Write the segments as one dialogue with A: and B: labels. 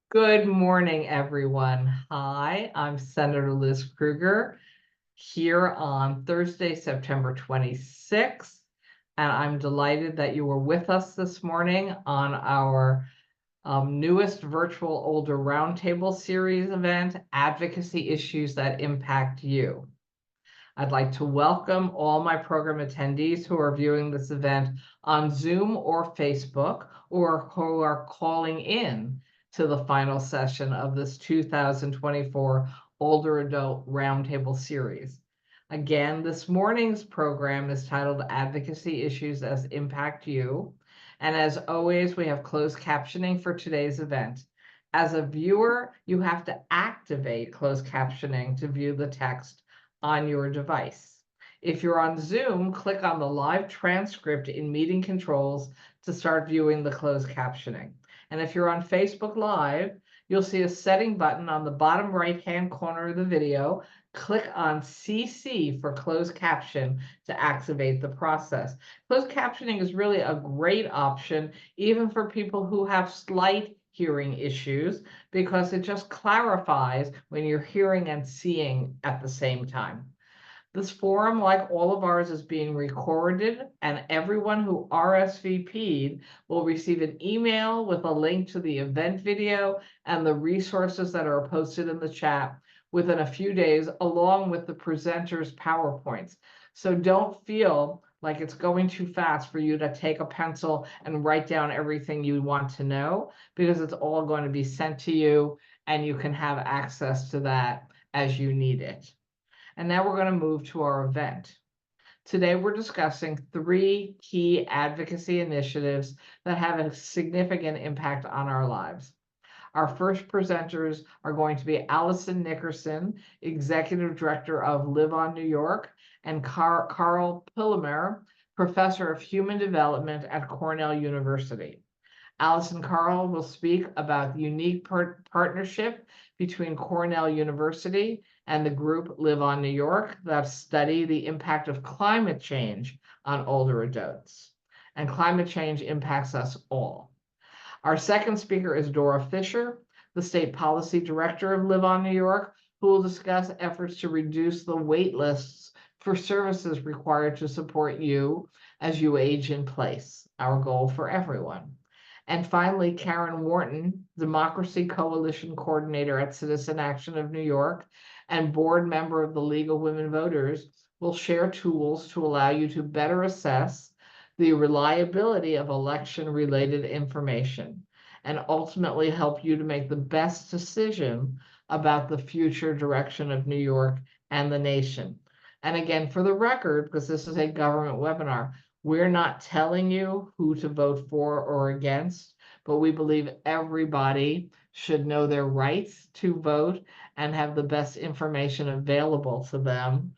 A: Good morning, everyone. Hi, I'm Senator Liz Krueger here on Thursday, September 26th, and I'm delighted that you were with us this morning on our newest virtual Older Roundtable series event, Advocacy Issues That Impact You. I'd like to welcome all my program attendees who are viewing this event on Zoom or Facebook, or who are calling in to the final session of this 2024 Older Adult Roundtable Series. Again, this morning's program is titled Advocacy Issues As Impact You. And as always, we have closed captioning for today's event. As a viewer, you have to activate closed captioning to view the text on your device. If you're on Zoom, click on the live transcript in meeting controls to start viewing the closed captioning. And if you're on Facebook Live, you'll see a setting button on the bottom right-hand corner of the video. Click on CC for closed caption to activate the process. Closed captioning is really a great option, even for people who have slight hearing issues, because it just clarifies when you're hearing and seeing at the same time. This forum, like all of ours, is being recorded, and everyone who RSVP'd will receive an email with a link to the event video and the resources that are posted in the chat within a few days, along with the presenters' PowerPoints. So don't feel like it's going too fast for you to take a pencil and write down everything you want to know, because it's all going to be sent to you and you can have access to that as you need it. And now we're going to move to our event. Today, we're discussing 3 key advocacy initiatives that have a significant impact on our lives. Our first presenters are going to be Allison Nickerson, Executive Director of LiveOn New York, and Carl Pillemer, Professor of Human Development at Cornell University. Allison Carl will speak about the unique partnership between Cornell University and the group LiveOn New York that study the impact of climate change on older adults. And climate change impacts us all. Our second speaker is Dora Fisher, the State Policy Director of LiveOn New York, who will discuss efforts to reduce the wait lists for services required to support you as you age in place, our goal for everyone. And finally, Karen Wharton, Democracy Coalition Coordinator at Citizen Action of New York and board member of the League of Women Voters, will share tools to allow you to better assess the reliability of election-related information and ultimately help you to make the best decision about the future direction of New York and the nation. And again, for the record, because this is a government webinar, we're not telling you who to vote for or against, but we believe everybody should know their rights to vote and have the best information available to them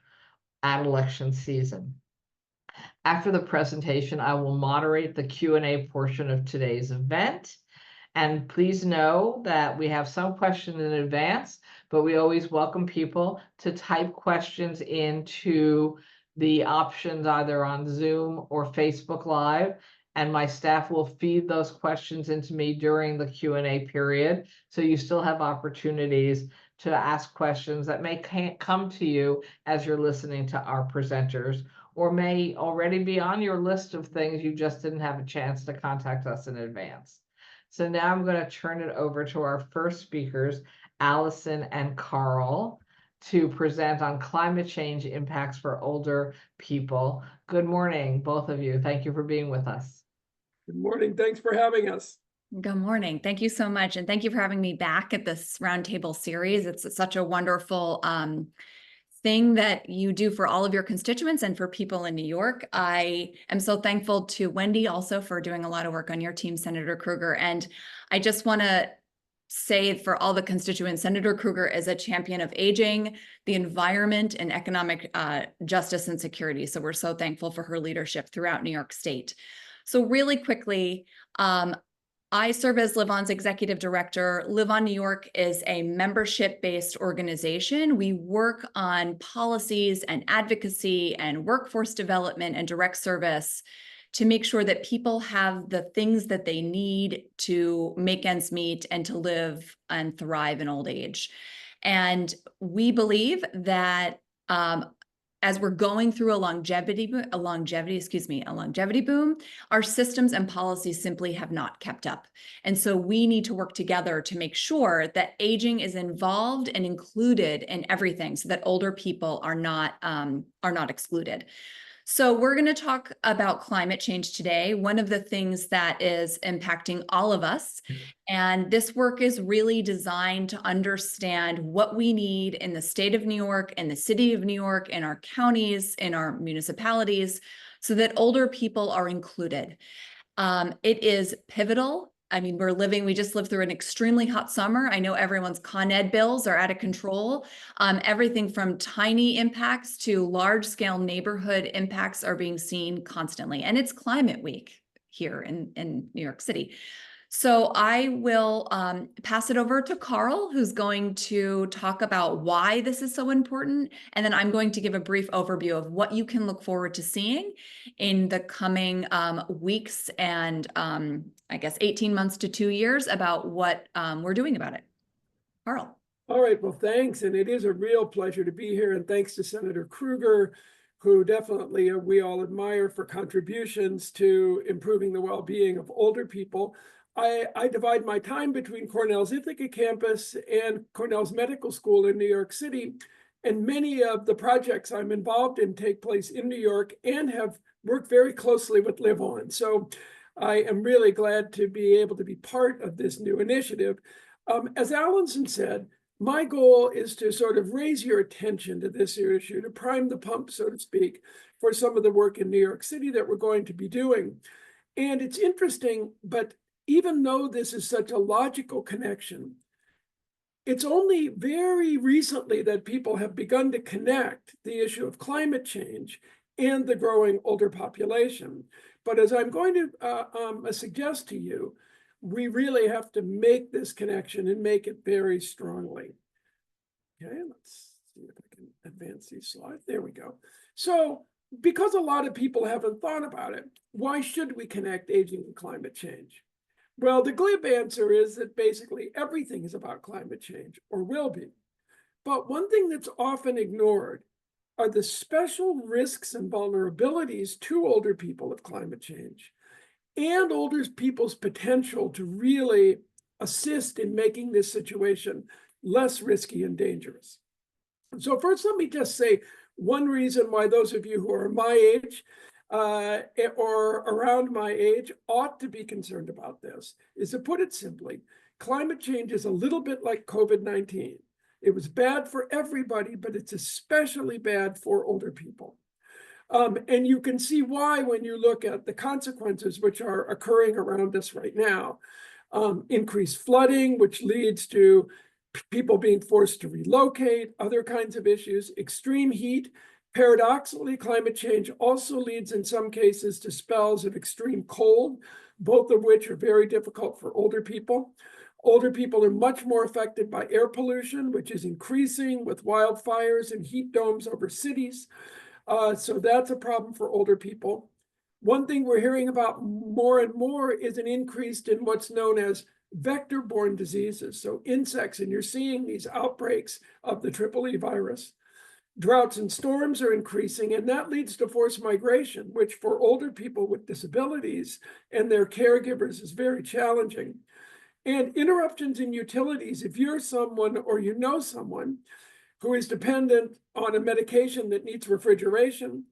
A: at election season. After the presentation, I will moderate the Q&A portion of today's event. And please know that we have some questions in advance, but we always welcome people to type questions into the options either on Zoom or Facebook Live, and my staff will feed those questions into me during the Q&A period. So you still have opportunities to ask questions that may come to you as you're listening to our presenters, or may already be on your list of things you just didn't have a chance to contact us in advance. So now I'm going to turn it over to our first speakers, Allison and Carl, to present on climate change impacts for older people. Good morning, both of you. Thank you for being with us.
B: Good morning. Thanks for having us.
C: Good morning. Thank you so much. And thank you for having me back at this roundtable series. It's such a wonderful thing that you do for all of your constituents and for people in New York. I am so thankful to Wendy also for doing a lot of work on your team, Senator Krueger. And I just want to say for all the constituents, Senator Krueger is a champion of aging, the environment, and economic justice and security. So we're so thankful for her leadership throughout New York State. So really quickly, I serve as LiveOn's executive director. LiveOn New York is a membership-based organization. We work on policies and advocacy and workforce development and direct service to make sure that people have the things that they need to make ends meet and to live and thrive in old age. And we believe that as we're going through a longevity boom, our systems and policies simply have not kept up. And so we need to work together to make sure that aging is involved and included in everything so that older people are not excluded. So we're going to talk about climate change today, one of the things that is impacting all of us. And this work is really designed to understand what we need in the state of New York, in the city of New York, in our counties, in our municipalities, so that older people are included. It is pivotal. I mean, we just lived through an extremely hot summer. I know everyone's Con Ed bills are out of control. Everything from tiny impacts to large scale neighborhood impacts are being seen constantly. And it's Climate Week here in New York City. So I will pass it over to Carl, who's going to talk about why this is so important. And then I'm going to give a brief overview of what you can look forward to seeing in the coming weeks and I guess 18 months to 2 years about what we're doing about it. Carl.
B: All right, well, thanks. And it is a real pleasure to be here. And thanks to Senator Krueger, who definitely we all admire for contributions to improving the well-being of older people. I divide my time between Cornell's Ithaca campus and Cornell's Medical School in New York City. And many of the projects I'm involved in take place in New York and have worked very closely with LiveOn. So I am really glad to be able to be part of this new initiative. As Allison said, my goal is to sort of raise your attention to this issue, to prime the pump, so to speak, for some of the work in New York City that we're going to be doing. And it's interesting, but even though this is such a logical connection, it's only very recently that people have begun to connect the issue of climate change and the growing older population. But as I'm going to suggest to you, we really have to make this connection and make it very strongly. Okay, let's see if I can advance these slides. There we go. So because a lot of people haven't thought about it, why should we connect aging and climate change? Well, the glib answer is that basically everything is about climate change, or will be. But one thing that's often ignored are the special risks and vulnerabilities to older people of climate change, and older people's potential to really assist in making this situation less risky and dangerous. So first, let me just say one reason why those of you who are my age or around my age ought to be concerned about this is, to put it simply, climate change is a little bit like COVID-19. It was bad for everybody, but it's especially bad for older people. And you can see why when you look at the consequences which are occurring around us right now. Increased flooding, which leads to people being forced to relocate, other kinds of issues, extreme heat. Paradoxically, climate change also leads in some cases to spells of extreme cold, both of which are very difficult for older people. Older people are much more affected by air pollution, which is increasing with wildfires and heat domes over cities. So that's a problem for older people. One thing we're hearing about more and more is an increase in what's known as vector-borne diseases, so insects, and you're seeing these outbreaks of the EEE virus. Droughts and storms are increasing, and that leads to forced migration, which for older people with disabilities and their caregivers is very challenging. And interruptions in utilities, if you're someone or you know someone who is dependent on a medication that needs refrigeration,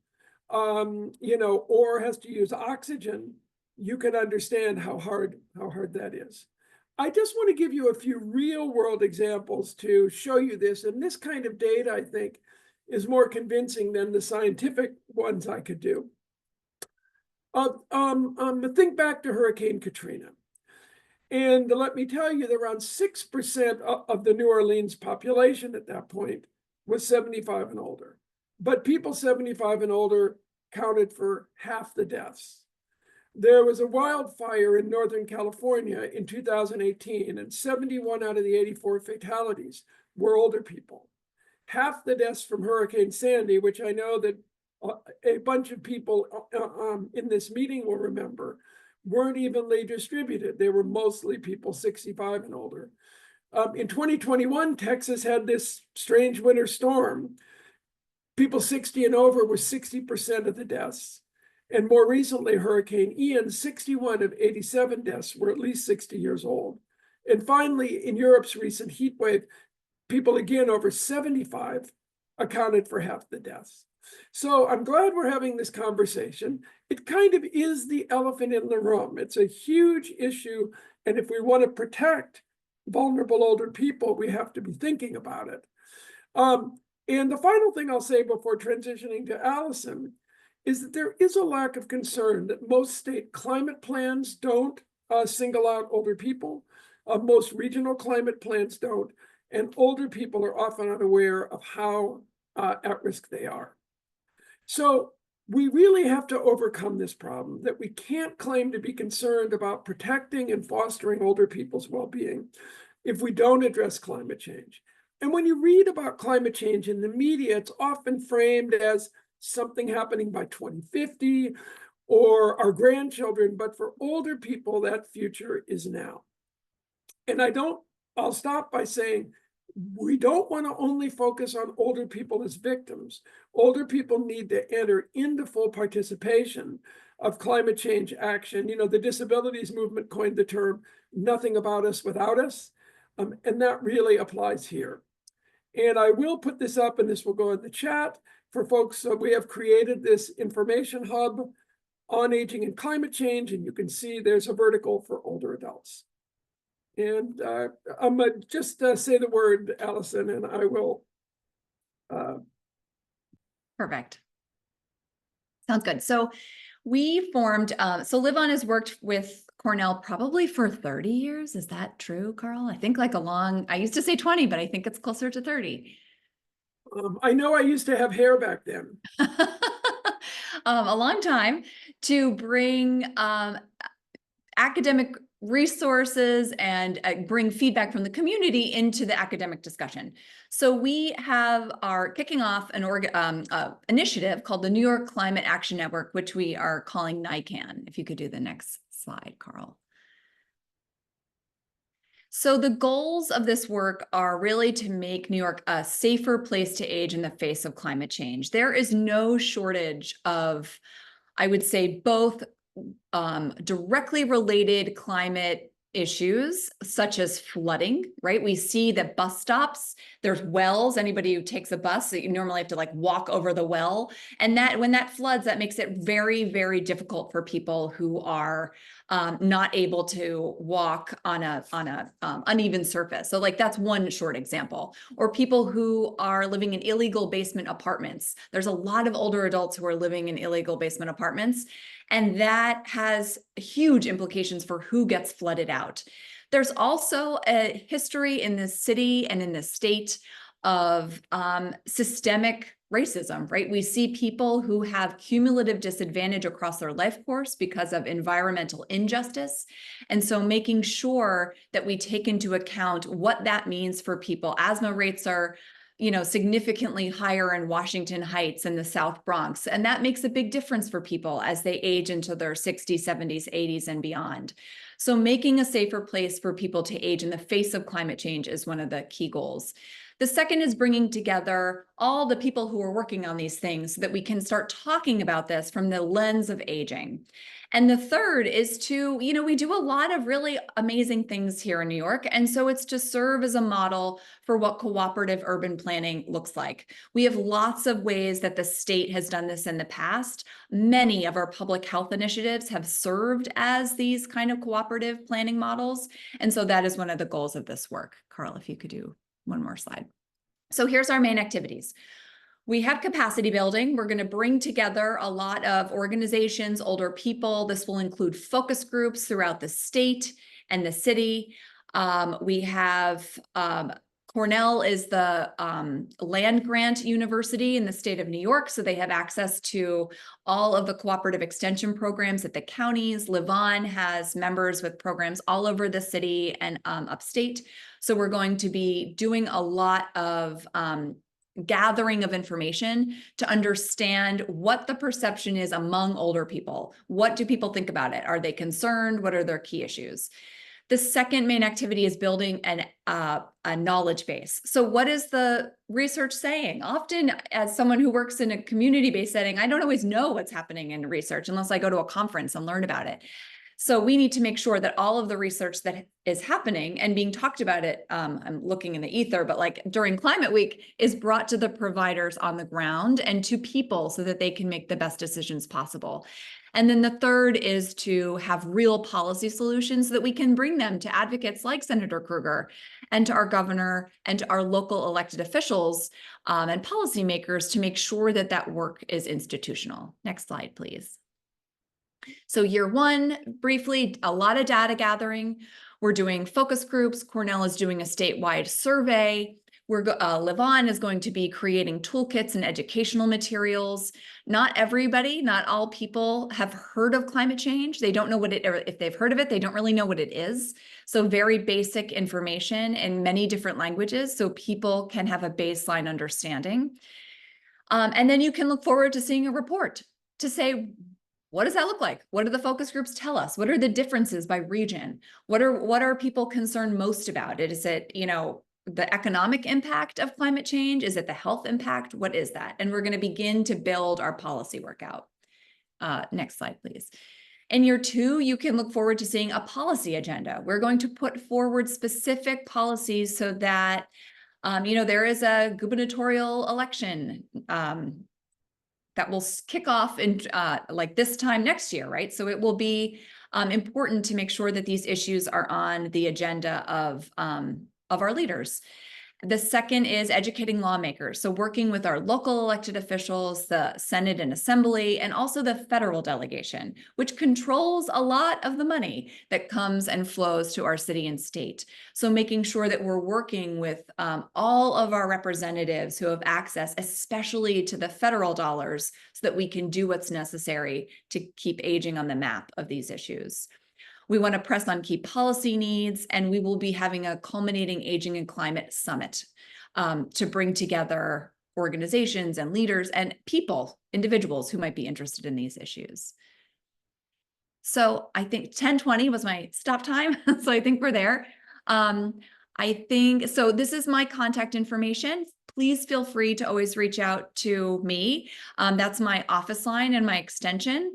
B: or has to use oxygen, you can understand how hard that is. I just want to give you a few real world examples to show you this. And this kind of data, I think, is more convincing than the scientific ones I could do. Think back to Hurricane Katrina. And let me tell you that around 6% of the New Orleans population at that point was 75 and older. But people 75 and older counted for half the deaths. There was a wildfire in Northern California in 2018, and 71 out of the 84 fatalities were older people. Half the deaths from Hurricane Sandy, which I know that a bunch of people in this meeting will remember, weren't evenly distributed. They were mostly people 65 and older. In 2021, Texas had this strange winter storm. People 60 and over were 60% of the deaths. And more recently, Hurricane Ian, 61 of 87 deaths were at least 60 years old. And finally, in Europe's recent heat wave, people again over 75 accounted for half the deaths. So I'm glad we're having this conversation. It kind of is the elephant in the room. It's a huge issue. And if we want to protect vulnerable older people, we have to be thinking about it. And the final thing I'll say before transitioning to Allison is that there is a lack of concern that most state climate plans don't single out older people. Most regional climate plans don't. And older people are often unaware of how at risk they are. So we really have to overcome this problem that we can't claim to be concerned about protecting and fostering older people's well-being if we don't address climate change. And when you read about climate change in the media, it's often framed as something happening by 2050 or our grandchildren, but for older people, that future is now. And I'll stop by saying, we don't want to only focus on older people as victims. Older people need to enter into full participation of climate change action. You know, the disabilities movement coined the term, nothing about us without us. And that really applies here. And I will put this up, and this will go in the chat for folks. We have created this information hub on aging and climate change, and you can see there's a vertical for older adults. And I'm gonna just say the word, Allison, and I will.
C: Perfect. Sounds good. So we formed, so LiveOn has worked with Cornell probably for 30 years. Is that true, Carl? I think like I used to say 20, but I think it's closer to 30.
B: I know I used to have hair back then.
C: A long time to bring academic resources and bring feedback from the community into the academic discussion. So we are kicking off an initiative called the New York Climate Action Network, which we are calling NYCAN. If you could do the next slide, Carl. So the goals of this work are really to make New York a safer place to age in the face of climate change. There is no shortage of, I would say, both directly related climate issues such as flooding, right? We see that bus stops, there's wells. Anybody who takes a bus, you normally have to like walk over the well. And that when that floods, that makes it very, very difficult for people who are not able to walk on a uneven surface. So like that's one short example. Or people who are living in illegal basement apartments. There's a lot of older adults who are living in illegal basement apartments. And that has huge implications for who gets flooded out. There's also a history in this city and in this state of systemic racism, right? We see people who have cumulative disadvantage across their life course because of environmental injustice. And so making sure that we take into account what that means for people. Asthma rates are significantly higher in Washington Heights and the South Bronx. And that makes a big difference for people as they age into their 60s, 70s, 80s, and beyond. So making a safer place for people to age in the face of climate change is one of the key goals. The second is bringing together all the people who are working on these things so that we can start talking about this from the lens of aging. And the third is to, we do a lot of really amazing things here in New York. And so it's to serve as a model for what cooperative urban planning looks like. We have lots of ways that the state has done this in the past. Many of our public health initiatives have served as these kind of cooperative planning models. And so that is one of the goals of this work. Carl, if you could do one more slide. So here's our main activities. We have capacity building. We're going to bring together a lot of organizations, older people. This will include focus groups throughout the state and the city. We have Cornell is the land grant university in the state of New York, so they have access to all of the cooperative extension programs at the counties. LiveOn has members with programs all over the city and upstate. So we're going to be doing a lot of gathering of information to understand what the perception is among older people. What do people think about it? Are they concerned? What are their key issues? The second main activity is building a knowledge base. So what is the research saying? Often, as someone who works in a community-based setting, I don't always know what's happening in research unless I go to a conference and learn about it. So we need to make sure that all of the research that is happening and being talked about I'm looking in the ether, but like during Climate Week, is brought to the providers on the ground and to people so that they can make the best decisions possible. And then the third is to have real policy solutions so that we can bring them to advocates like Senator Krueger and to our governor and to our local elected officials and policymakers to make sure that that work is institutional. Next slide, please. So year one, briefly, a lot of data gathering. We're doing focus groups. Cornell is doing a statewide survey. LiveOn is going to be creating toolkits and educational materials. Not everybody, not all people have heard of climate change. They don't know what it, or if they've heard of it, they don't really know what it is. So very basic information in many different languages so people can have a baseline understanding. And then you can look forward to seeing a report to say, what does that look like? What do the focus groups tell us? What are the differences by region? What are people concerned most about? Is it, the economic impact of climate change? Is it the health impact? What is that? And we're going to begin to build our policy work out. Next slide, please. In year two, you can look forward to seeing a policy agenda. We're going to put forward specific policies so that, there is a gubernatorial election that will kick off in like this time next year, right? So it will be important to make sure that these issues are on the agenda of our leaders. The second is educating lawmakers. So working with our local elected officials, the Senate and Assembly, and also the federal delegation, which controls a lot of the money that comes and flows to our city and state. So making sure that we're working with all of our representatives who have access, especially to the federal dollars, so that we can do what's necessary to keep aging on the map of these issues. We want to press on key policy needs, and we will be having a culminating Aging and Climate Summit to bring together organizations and leaders and people, individuals who might be interested in these issues. So I think 10:20 was my stop time, so I think we're there. So this is my contact information. Please feel free to always reach out to me. That's my office line and my extension.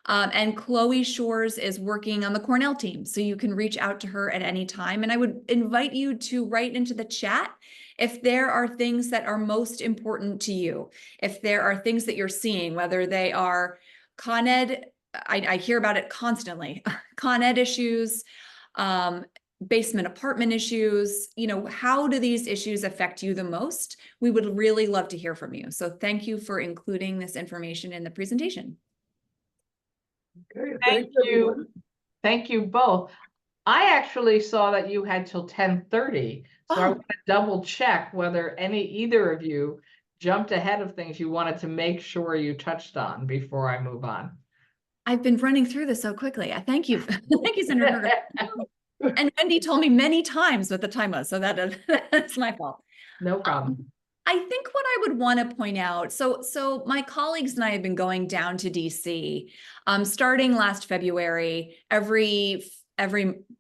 C: And Chloe Shores is working on the Cornell team, so you can reach out to her at any time. And I would invite you to write into the chat if there are things that are most important to you, if there are things that you're seeing, whether they are Con Ed, I hear about it constantly, Con Ed issues, basement apartment issues, how do these issues affect you the most? We would really love to hear from you. So thank you for including this information in the presentation.
B: Okay,
A: Thank you. Thank you both. I actually saw that you had till 10:30, so I want to double check whether either of you jumped ahead of things you wanted to make sure you touched on before I move on.
C: I've been running through this so quickly. I thank you. Thank you, Senator. And Wendy told me many times what the time was, so that's my fault.
A: No problem.
C: I think what I would want to point out, so my colleagues and I have been going down to DC starting last February, every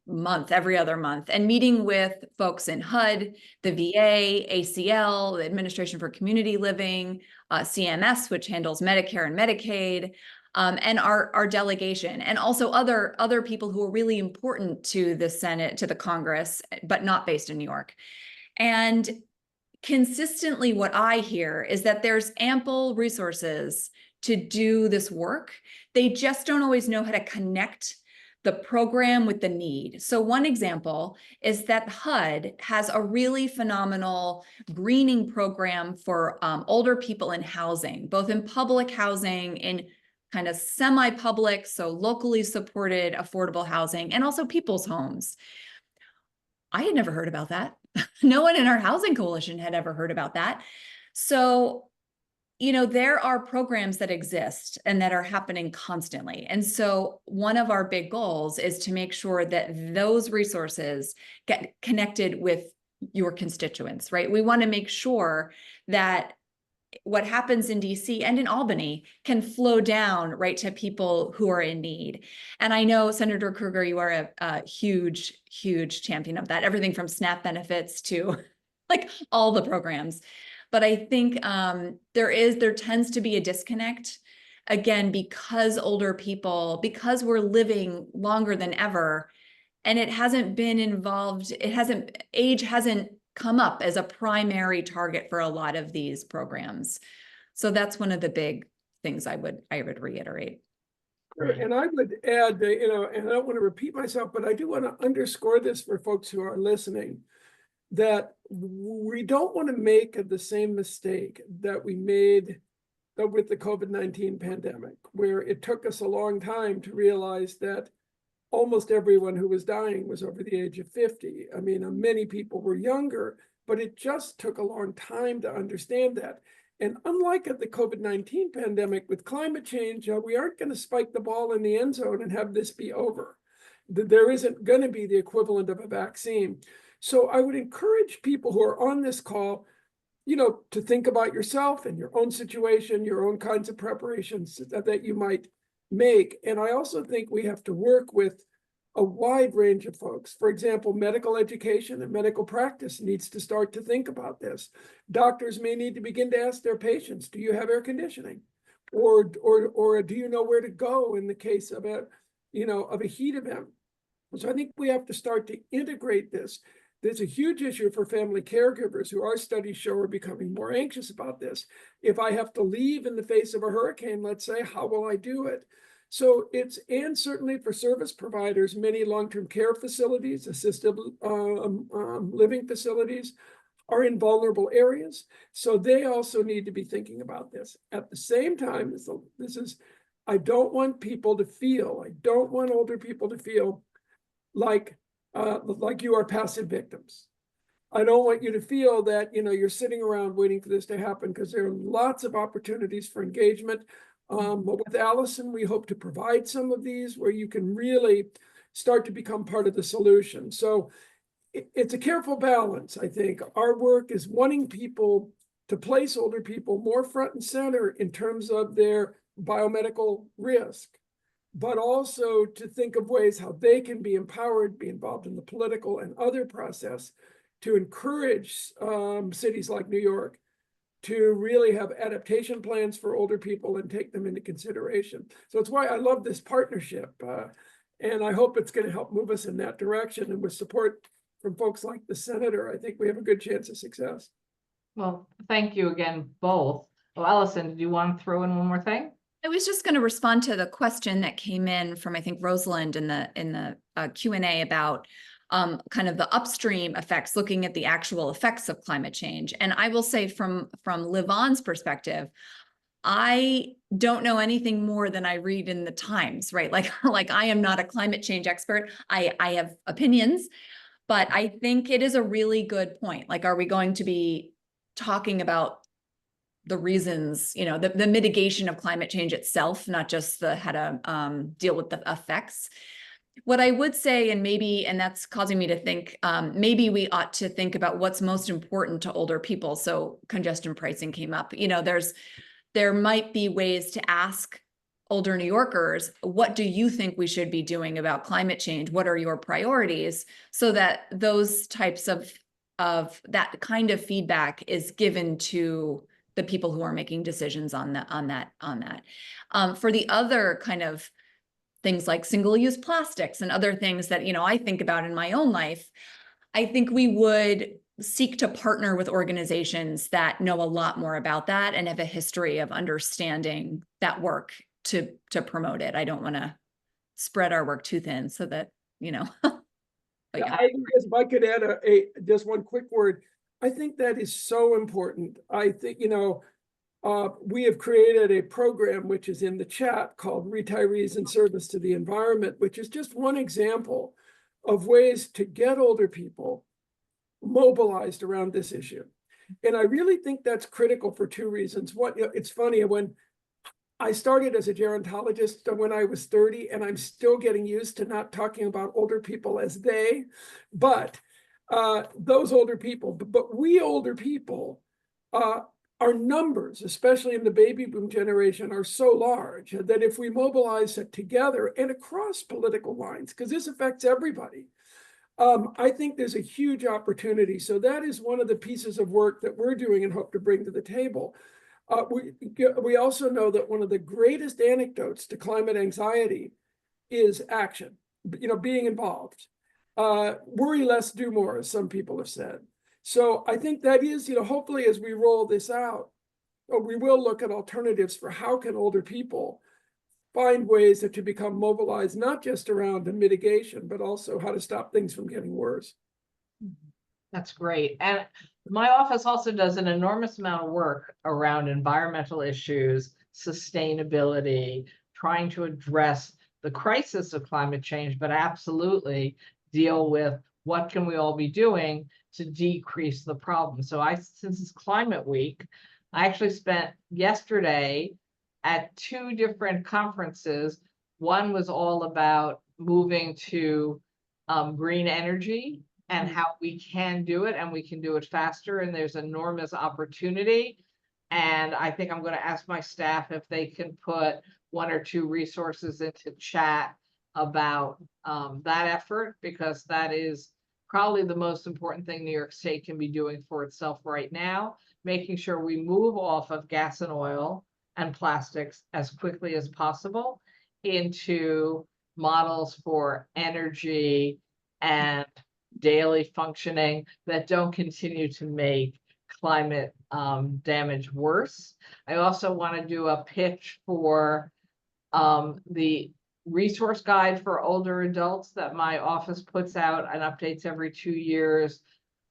C: month, every other month, and meeting with folks in HUD, the VA, ACL, the Administration for Community Living, CMS, which handles Medicare and Medicaid, and our delegation, and also other people who are really important to the Senate, to the Congress, but not based in New York. And consistently, what I hear is that there's ample resources to do this work. They just don't always know how to connect the program with the need. So one example is that HUD has a really phenomenal greening program for older people in housing, both in public housing, in kind of semi-public, so locally supported affordable housing, and also people's homes. I had never heard about that. No one in our housing coalition had ever heard about that. So, there are programs that exist and that are happening constantly. And so one of our big goals is to make sure that those resources get connected with your constituents, right? We want to make sure that what happens in DC and in Albany can flow down right to people who are in need. And I know, Senator Krueger, you are a huge, huge champion of that, everything from SNAP benefits to like all the programs. But I think there tends to be a disconnect, again, because older people, because we're living longer than ever, and it hasn't been involved, age hasn't come up as a primary target for a lot of these programs. So that's one of the big things I would reiterate.
B: And I would add that, and I don't want to repeat myself, but I do want to underscore this for folks who are listening, that we don't want to make the same mistake that we made with the COVID-19 pandemic, where it took us a long time to realize that almost everyone who was dying was over the age of 50. I mean, many people were younger, but it just took a long time to understand that. And unlike the COVID-19 pandemic, with climate change, we aren't going to spike the ball in the end zone and have this be over. There isn't going to be the equivalent of a vaccine. So I would encourage people who are on this call, to think about yourself and your own situation, your own kinds of preparations that you might make. And I also think we have to work with a wide range of folks. For example, medical education and medical practice needs to start to think about this. Doctors may need to begin to ask their patients, do you have air conditioning? Or do you know where to go in the case of a heat event? So I think we have to start to integrate this. There's a huge issue for family caregivers who our studies show are becoming more anxious about this. If I have to leave in the face of a hurricane, let's say, how will I do it? So and certainly for service providers, many long-term care facilities, assisted living facilities are in vulnerable areas. So they also need to be thinking about this. At the same time, I don't want older people to feel like you are passive victims. I don't want you to feel that, you're sitting around waiting for this to happen, because there are lots of opportunities for engagement. But with Allison, we hope to provide some of these where you can really start to become part of the solution. So it's a careful balance, I think. Our work is wanting people to place older people more front and center in terms of their biomedical risk, but also to think of ways how they can be empowered, be involved in the political and other process to encourage cities like New York to really have adaptation plans for older people and take them into consideration. So it's why I love this partnership. And I hope it's going to help move us in that direction. And with support from folks like the senator, I think we have a good chance of success.
A: Well, thank you again, both. Oh, Allison, did you want to throw in one more thing?
C: I was just going to respond to the question that came in from, I think, Rosalind in the Q&A about kind of the upstream effects, looking at the actual effects of climate change. And I will say from LiveOn's perspective, I don't know anything more than I read in the Times, right? Like I am not a climate change expert. I have opinions, but I think it is a really good point. Like, are we going to be talking about the reasons, the mitigation of climate change itself, not just how to deal with the effects? What I would say, and that's causing me to think, maybe we ought to think about what's most important to older people. So congestion pricing came up. There might be ways to ask older New Yorkers, what do you think we should be doing about climate change? What are your priorities? So that those types of that kind of feedback is given to the people who are making decisions on that. For the other kind of things like single-use plastics and other things that, I think about in my own life, I think we would seek to partner with organizations that know a lot more about that and have a history of understanding that work to promote it. I don't want to spread our work too thin so that, But yeah.
B: If I could add just one quick word, I think that is so important. I think, we have created a program which is in the chat called Retirees in Service to the Environment, which is just one example of ways to get older people mobilized around this issue. And I really think that's critical for two reasons. One, it's funny, when I started as a gerontologist when I was 30, and I'm still getting used to not talking about older people as they, but those older people, but we older people our numbers, especially in the baby boom generation, are so large that if we mobilize it together and across political lines, because this affects everybody, I think there's a huge opportunity. So that is one of the pieces of work that we're doing and hope to bring to the table. We also know that one of the greatest antidotes to climate anxiety is action, being involved. Worry less, do more, as some people have said. So I think that is, hopefully as we roll this out, we will look at alternatives for how can older people find ways to become mobilized, not just around the mitigation, but also how to stop things from getting worse.
A: That's great. And my office also does an enormous amount of work around environmental issues, sustainability, trying to address the crisis of climate change, but absolutely deal with what can we all be doing to decrease the problem. So since it's Climate Week, I actually spent yesterday at 2 different conferences. One was all about moving to green energy and how we can do it, and we can do it faster, and there's enormous opportunity. And I think I'm going to ask my staff if they can put 1 or 2 resources into chat about that effort, because that is probably the most important thing New York State can be doing for itself right now, making sure we move off of gas and oil and plastics as quickly as possible into models for energy and daily functioning that don't continue to make climate damage worse. I also want to do a pitch for the resource guide for older adults that my office puts out and updates every 2 years.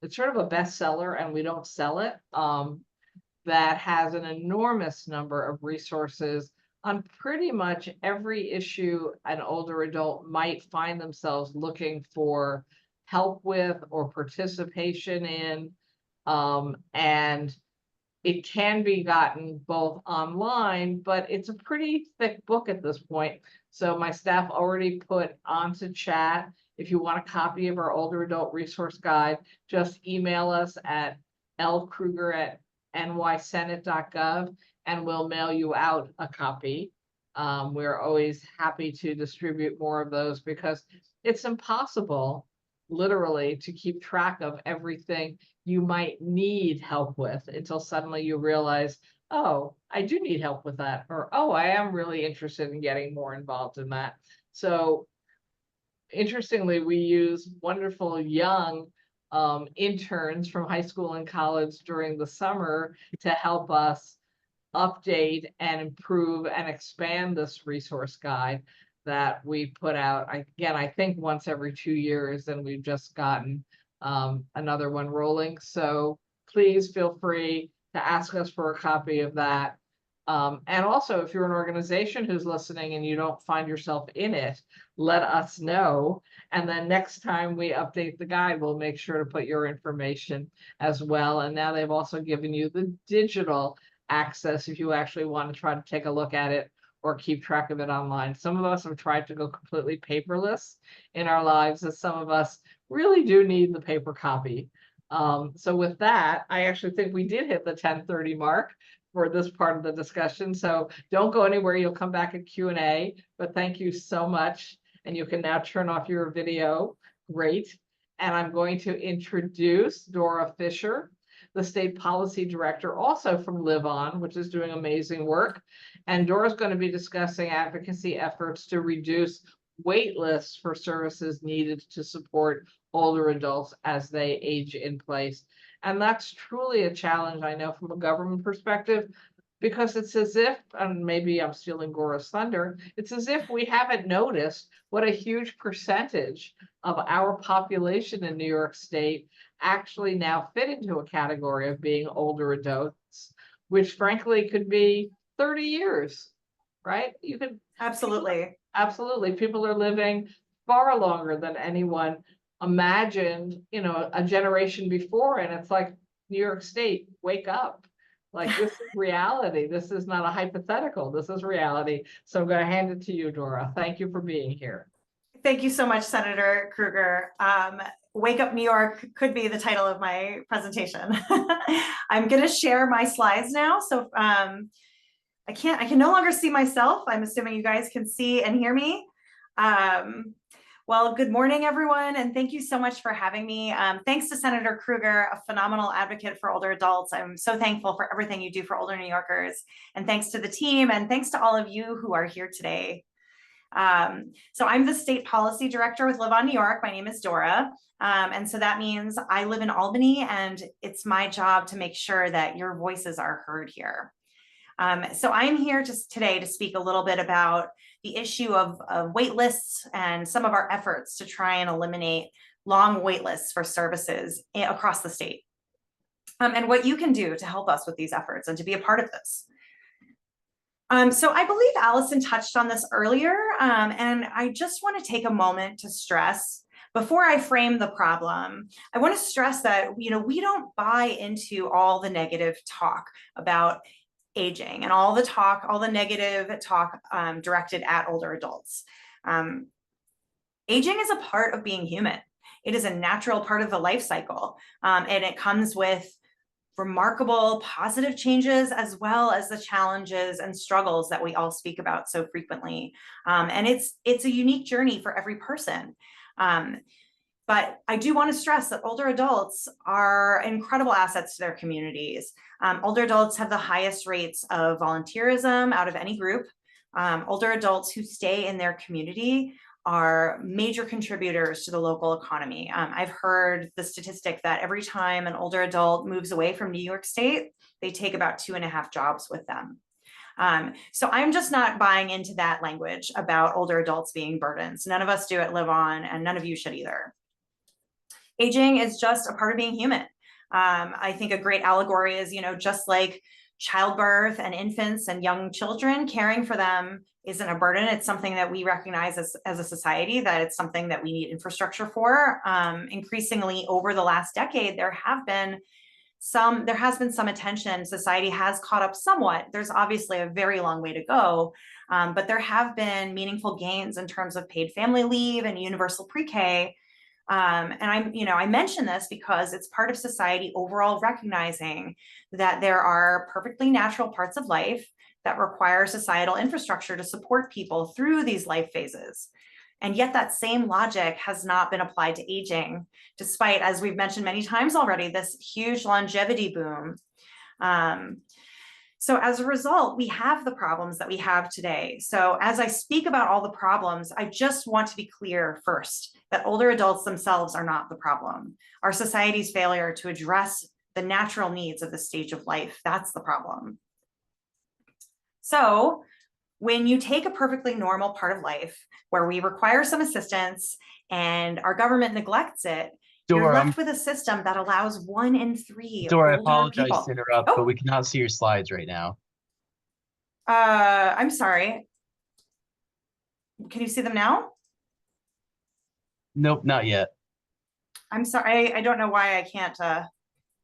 A: It's sort of a bestseller and we don't sell it. That has an enormous number of resources on pretty much every issue an older adult might find themselves looking for help with or participation in. And it can be gotten both online, but it's a pretty thick book at this point. So my staff already put onto chat. If you want a copy of our older adult resource guide, just email us at lkrueger@nysenate.gov and we'll mail you out a copy. We're always happy to distribute more of those because it's impossible, literally, to keep track of everything you might need help with until suddenly you realize, oh, I do need help with that, or oh, I am really interested in getting more involved in that. So interestingly, we use wonderful young interns from high school and college during the summer to help us update and improve and expand this resource guide that we put out. Again, I think once every 2 years, and we've just gotten another one rolling. So please feel free to ask us for a copy of that. And also, if you're an organization who's listening and you don't find yourself in it, let us know. And then next time we update the guide, we'll make sure to put your information as well. And now they've also given you the digital access if you actually want to try to take a look at it or keep track of it online. Some of us have tried to go completely paperless in our lives, and some of us really do need the paper copy. So with that, I actually think we did hit the 10:30 mark for this part of the discussion. So don't go anywhere. You'll come back at Q&A, but thank you so much. And you can now turn off your video. Great. And I'm going to introduce Dora Fisher, the state policy director, also from LiveOn, which is doing amazing work. And Dora's going to be discussing advocacy efforts to reduce wait lists for services needed to support older adults as they age in place. And that's truly a challenge, I know, from a government perspective, because it's as if, and maybe I'm stealing Gora's thunder, it's as if we haven't noticed what a huge percentage of our population in New York State actually now fit into a category of being older adults, which frankly could be 30 years, right? You could
D: Absolutely.
A: Absolutely. People are living far longer than anyone imagined, a generation before. And it's like, New York State, wake up. Like, this is reality. This is not a hypothetical. This is reality. So I'm going to hand it to you, Dora. Thank you for being here.
D: Thank you so much, Senator Krueger. Wake Up New York could be the title of my presentation. I'm going to share my slides now. So I can no longer see myself. I'm assuming you guys can see and hear me. Well, good morning, everyone, and thank you so much for having me. Thanks to Senator Krueger, a phenomenal advocate for older adults. I'm so thankful for everything you do for older New Yorkers, and thanks to the team, and thanks to all of you who are here today. So I'm the State Policy Director with LiveOn New York. My name is Dora, and so that means I live in Albany, and it's my job to make sure that your voices are heard here. So I'm here today to speak a little bit about the issue of wait lists and some of our efforts to try and eliminate long wait lists for services across the state, and what you can do to help us with these efforts and to be a part of this. So I believe Allison touched on this earlier, and I just want to take a moment to stress, before I frame the problem, I want to stress that we don't buy into all the negative talk about aging and all the negative talk directed at older adults. Aging is a part of being human. It is a natural part of the life cycle, and it comes with remarkable positive changes as well as the challenges and struggles that we all speak about so frequently. And it's a unique journey for every person. But I do want to stress that older adults are incredible assets to their communities. Older adults have the highest rates of volunteerism out of any group. Older adults who stay in their community are major contributors to the local economy. I've heard the statistic that every time an older adult moves away from New York State, they take about 2.5 jobs with them. So I'm just not buying into that language about older adults being burdens. None of us do at LiveOn, and none of you should either. Aging is just a part of being human. I think a great allegory is, just like childbirth and infants and young children, caring for them isn't a burden. It's something that we recognize as a society, that it's something that we need infrastructure for. Increasingly over the last decade, there has been some attention. Society has caught up somewhat. There's obviously a very long way to go, but there have been meaningful gains in terms of paid family leave and universal pre-K. And I mention this because it's part of society overall recognizing that there are perfectly natural parts of life that require societal infrastructure to support people through these life phases. And yet that same logic has not been applied to aging, despite, as we've mentioned many times already, this huge longevity boom. So as a result, we have the problems that we have today. So as I speak about all the problems, I just want to be clear first that older adults themselves are not the problem. Our society's failure to address the natural needs of this stage of life, that's the problem. So when you take a perfectly normal part of life where we require some assistance and our government neglects it, you're left with a system that allows 1 in 3
E: Dora, I
D: older
E: apologize
D: people.
E: to interrupt, but we cannot see your slides right now.
D: I'm sorry. Can you see them now?
E: Nope, not yet.
D: I'm sorry. I don't know why I can't.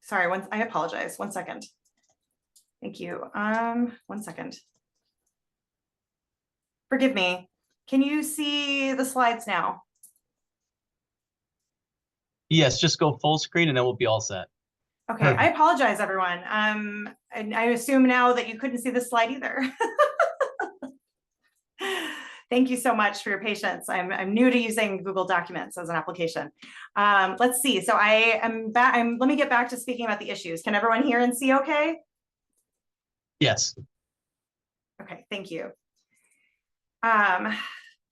D: Sorry. I apologize. 1 second. Thank you. 1 second. Forgive me. Can you see the slides now?
E: Yes, just go full screen and then we'll be all set.
D: Okay, I apologize, everyone. And I assume now that you couldn't see the slide either. Thank you so much for your patience. I'm new to using Google Documents as an application. Let's see. So I am back. Let me get back to speaking about the issues. Can everyone hear and see okay? Yes. Okay, thank you.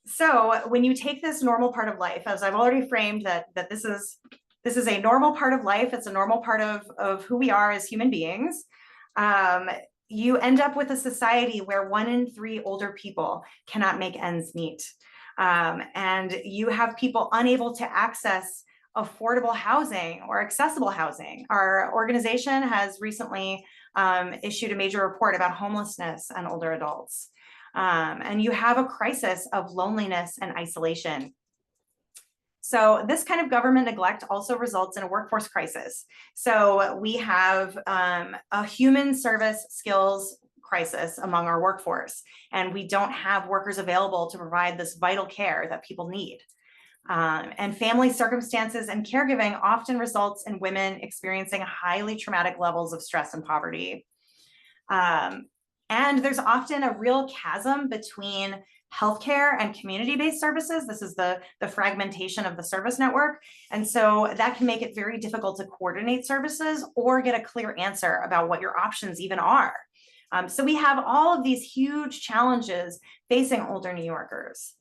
D: So when you take this normal part of life, as I've already framed that this is a normal part of life, it's a normal part of who we are as human beings, you end up with a society where 1 in 3 older people cannot make ends meet. And you have people unable to access affordable housing or accessible housing. Our organization has recently issued a major report about homelessness and older adults. And you have a crisis of loneliness and isolation. So this kind of government neglect also results in a workforce crisis. So we have a human service skills crisis among our workforce, and we don't have workers available to provide this vital care that people need. And family circumstances and caregiving often results in women experiencing highly traumatic levels of stress and poverty. And there's often a real chasm between healthcare and community-based services. This is the fragmentation of the service network. And so that can make it very difficult to coordinate services or get a clear answer about what your options even are. So we have all of these huge challenges facing older New Yorkers.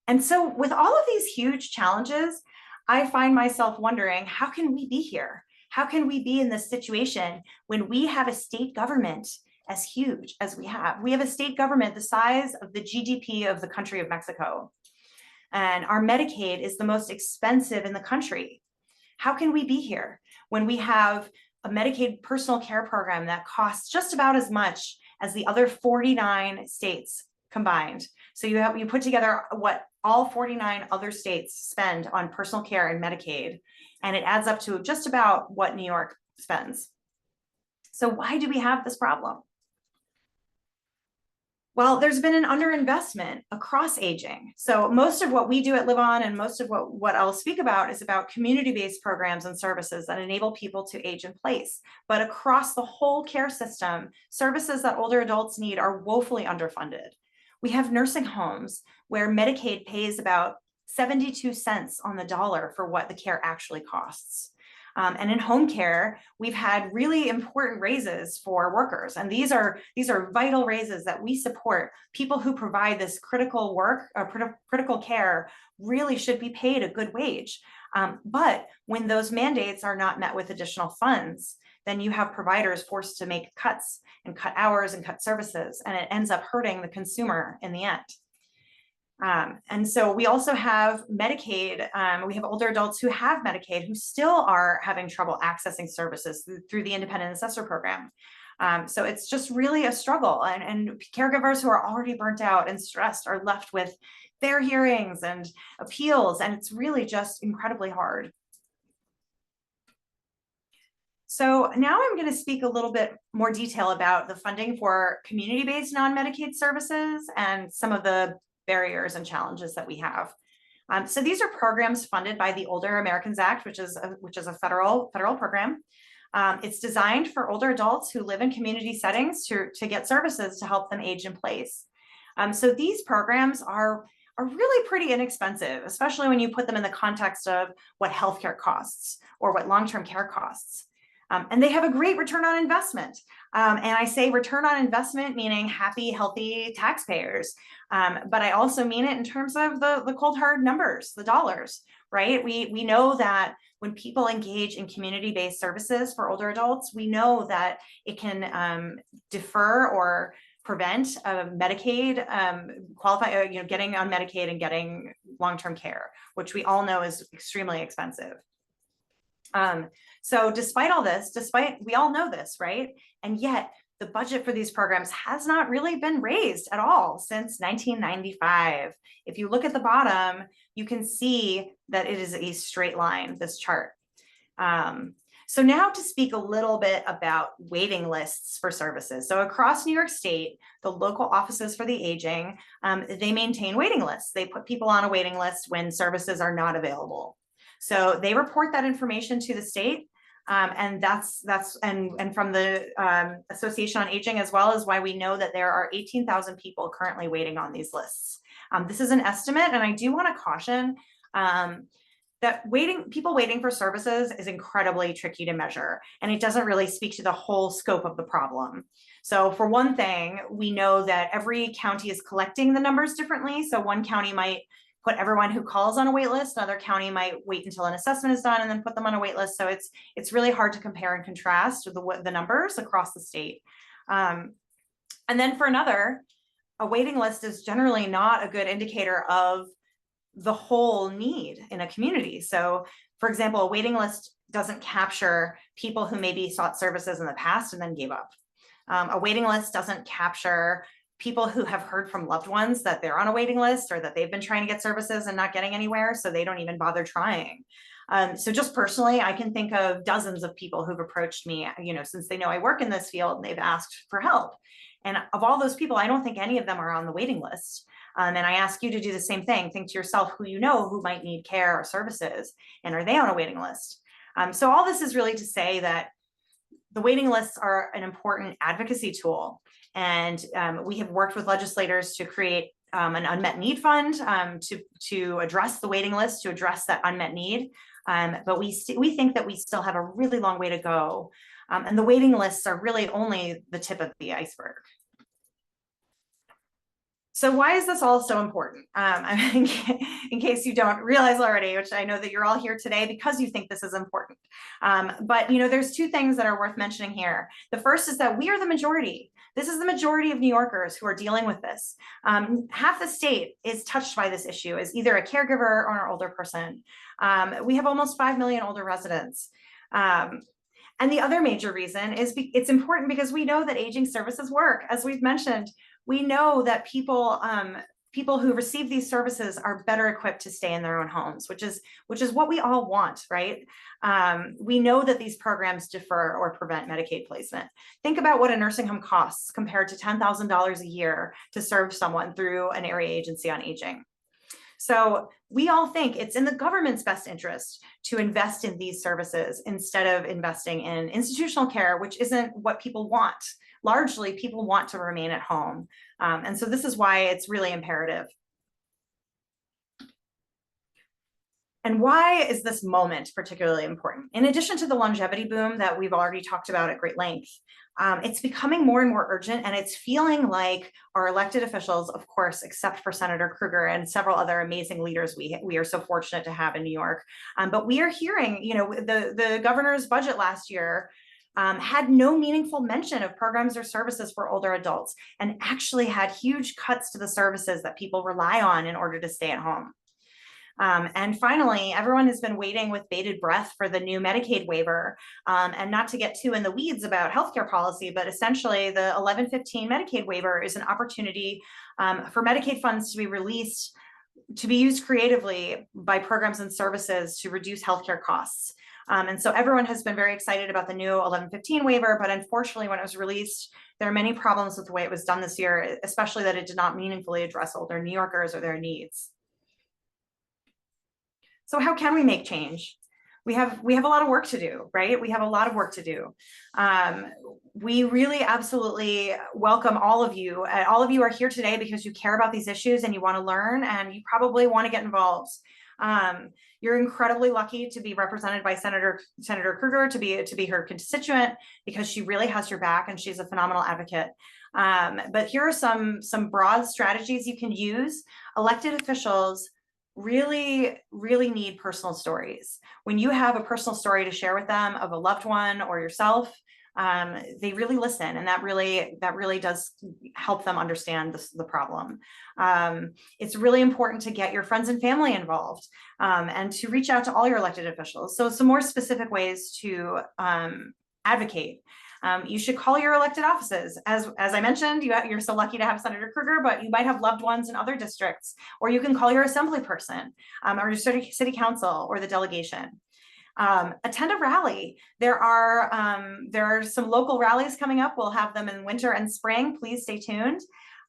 D: And so with all of these huge challenges, I find myself wondering, how can we be here? How can we be in this situation when we have a state government as huge as we have? We have a state government the size of the GDP of the country of Mexico. And our Medicaid is the most expensive in the country. How can we be here when we have a Medicaid personal care program that costs just about as much as the other 49 states combined? So you put together what all 49 other states spend on personal care and Medicaid, and it adds up to just about what New York spends. So why do we have this problem? Well, there's been an underinvestment across aging. So most of what we do at LiveOn and most of what I'll speak about is about community-based programs and services that enable people to age in place. But across the whole care system, services that older adults need are woefully underfunded. We have nursing homes where Medicaid pays about 72 cents on the dollar for what the care actually costs. And in home care, we've had really important raises for workers. And these are vital raises that we support. People who provide this critical work or critical care really should be paid a good wage. But when those mandates are not met with additional funds, then you have providers forced to make cuts and cut hours and cut services, and it ends up hurting the consumer in the end. And so we also have Medicaid. We have older adults who have Medicaid who still are having trouble accessing services through the independent assessor program. So it's just really a struggle, and caregivers who are already burnt out and stressed are left with their hearings and appeals, and it's really just incredibly hard. So now I'm going to speak a little bit more detail about the funding for community-based non-Medicaid services and some of the barriers and challenges that we have. So these are programs funded by the Older Americans Act, which is a federal program. It's designed for older adults who live in community settings to get services to help them age in place. So these programs are really pretty inexpensive, especially when you put them in the context of what healthcare costs or what long-term care costs. And they have a great return on investment. And I say return on investment, meaning happy, healthy taxpayers. But I also mean it in terms of the cold hard numbers, the dollars, right? We know that when people engage in community-based services for older adults, we know that it can defer or prevent Medicaid getting on Medicaid and getting long-term care, which we all know is extremely expensive. So despite all this, we all know this, right? And yet the budget for these programs has not really been raised at all since 1995. If you look at the bottom, you can see that it is a straight line, this chart. So now to speak a little bit about waiting lists for services. So across New York State, the local offices for the aging, they maintain waiting lists. They put people on a waiting list when services are not available. So they report that information to the state, and that's from the Association on Aging, as well as why we know that there are 18,000 people currently waiting on these lists. This is an estimate, and I do want to caution that people waiting for services is incredibly tricky to measure, and it doesn't really speak to the whole scope of the problem. So for one thing, we know that every county is collecting the numbers differently. So one county might put everyone who calls on a wait list. Another county might wait until an assessment is done and then put them on a wait list. So it's really hard to compare and contrast the numbers across the state. And then for another, a waiting list is generally not a good indicator of the whole need in a community. So for example, a waiting list doesn't capture people who maybe sought services in the past and then gave up. A waiting list doesn't capture people who have heard from loved ones that they're on a waiting list or that they've been trying to get services and not getting anywhere, so they don't even bother trying. So just personally, I can think of dozens of people who've approached me, since they know I work in this field and they've asked for help. And of all those people, I don't think any of them are on the waiting list. And I ask you to do the same thing. Think to yourself who you know who might need care or services, and are they on a waiting list? So all this is really to say that the waiting lists are an important advocacy tool. And we have worked with legislators to create an unmet need fund to address the waiting list, to address that unmet need. But we think that we still have a really long way to go. And the waiting lists are really only the tip of the iceberg. So why is this all so important? In case you don't realize already, which I know that you're all here today because you think this is important. But there's two things that are worth mentioning here. The first is that we are the majority. This is the majority of New Yorkers who are dealing with this. Half the state is touched by this issue as either a caregiver or an older person. We have almost 5 million older residents. And the other major reason is it's important because we know that aging services work. As we've mentioned, we know that people who receive these services are better equipped to stay in their own homes, which is what we all want, right? We know that these programs defer or prevent Medicaid placement. Think about what a nursing home costs compared to $10,000 a year to serve someone through an area agency on aging. So we all think it's in the government's best interest to invest in these services instead of investing in institutional care, which isn't what people want. Largely, people want to remain at home. And so this is why it's really imperative. And why is this moment particularly important? In addition to the longevity boom that we've already talked about at great length, it's becoming more and more urgent, and it's feeling like our elected officials, of course, except for Senator Krueger and several other amazing leaders we are so fortunate to have in New York. But we are hearing, the governor's budget last year had no meaningful mention of programs or services for older adults, and actually had huge cuts to the services that people rely on in order to stay at home. And finally, everyone has been waiting with bated breath for the new Medicaid waiver, and not to get too in the weeds about healthcare policy, but essentially the 1115 Medicaid waiver is an opportunity for Medicaid funds to be released, to be used creatively by programs and services to reduce healthcare costs. And so everyone has been very excited about the new 1115 waiver, but unfortunately, when it was released, there are many problems with the way it was done this year, especially that it did not meaningfully address older New Yorkers or their needs. So how can we make change? We have a lot of work to do, right? We have a lot of work to do. We really absolutely welcome all of you. All of you are here today because you care about these issues and you want to learn, and you probably want to get involved. You're incredibly lucky to be represented by Senator Krueger, to be her constituent, because she really has your back and she's a phenomenal advocate. But here are some broad strategies you can use. Elected officials really need personal stories. When you have a personal story to share with them of a loved one or yourself, they really listen, and that really does help them understand the problem. It's really important to get your friends and family involved, and to reach out to all your elected officials. So some more specific ways to advocate. You should call your elected offices. As I mentioned, you're so lucky to have Senator Krueger, but you might have loved ones in other districts, or you can call your assembly person, or your city council, or the delegation. Attend a rally. There are some local rallies coming up. We'll have them in winter and spring. Please stay tuned.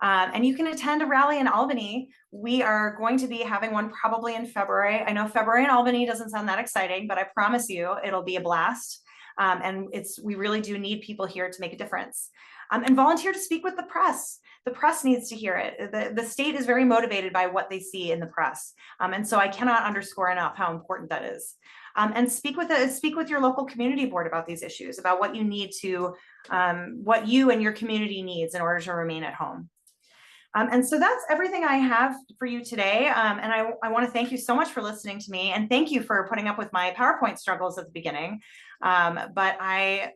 D: And you can attend a rally in Albany. We are going to be having one probably in February. I know February in Albany doesn't sound that exciting, but I promise you it'll be a blast. And we really do need people here to make a difference. And volunteer to speak with the press. The press needs to hear it. The state is very motivated by what they see in the press. And so I cannot underscore enough how important that is. And speak with your local community board about these issues, about what you need to, what you and your community needs in order to remain at home. And so that's everything I have for you today. And I want to thank you so much for listening to me, and thank you for putting up with my PowerPoint struggles at the beginning. But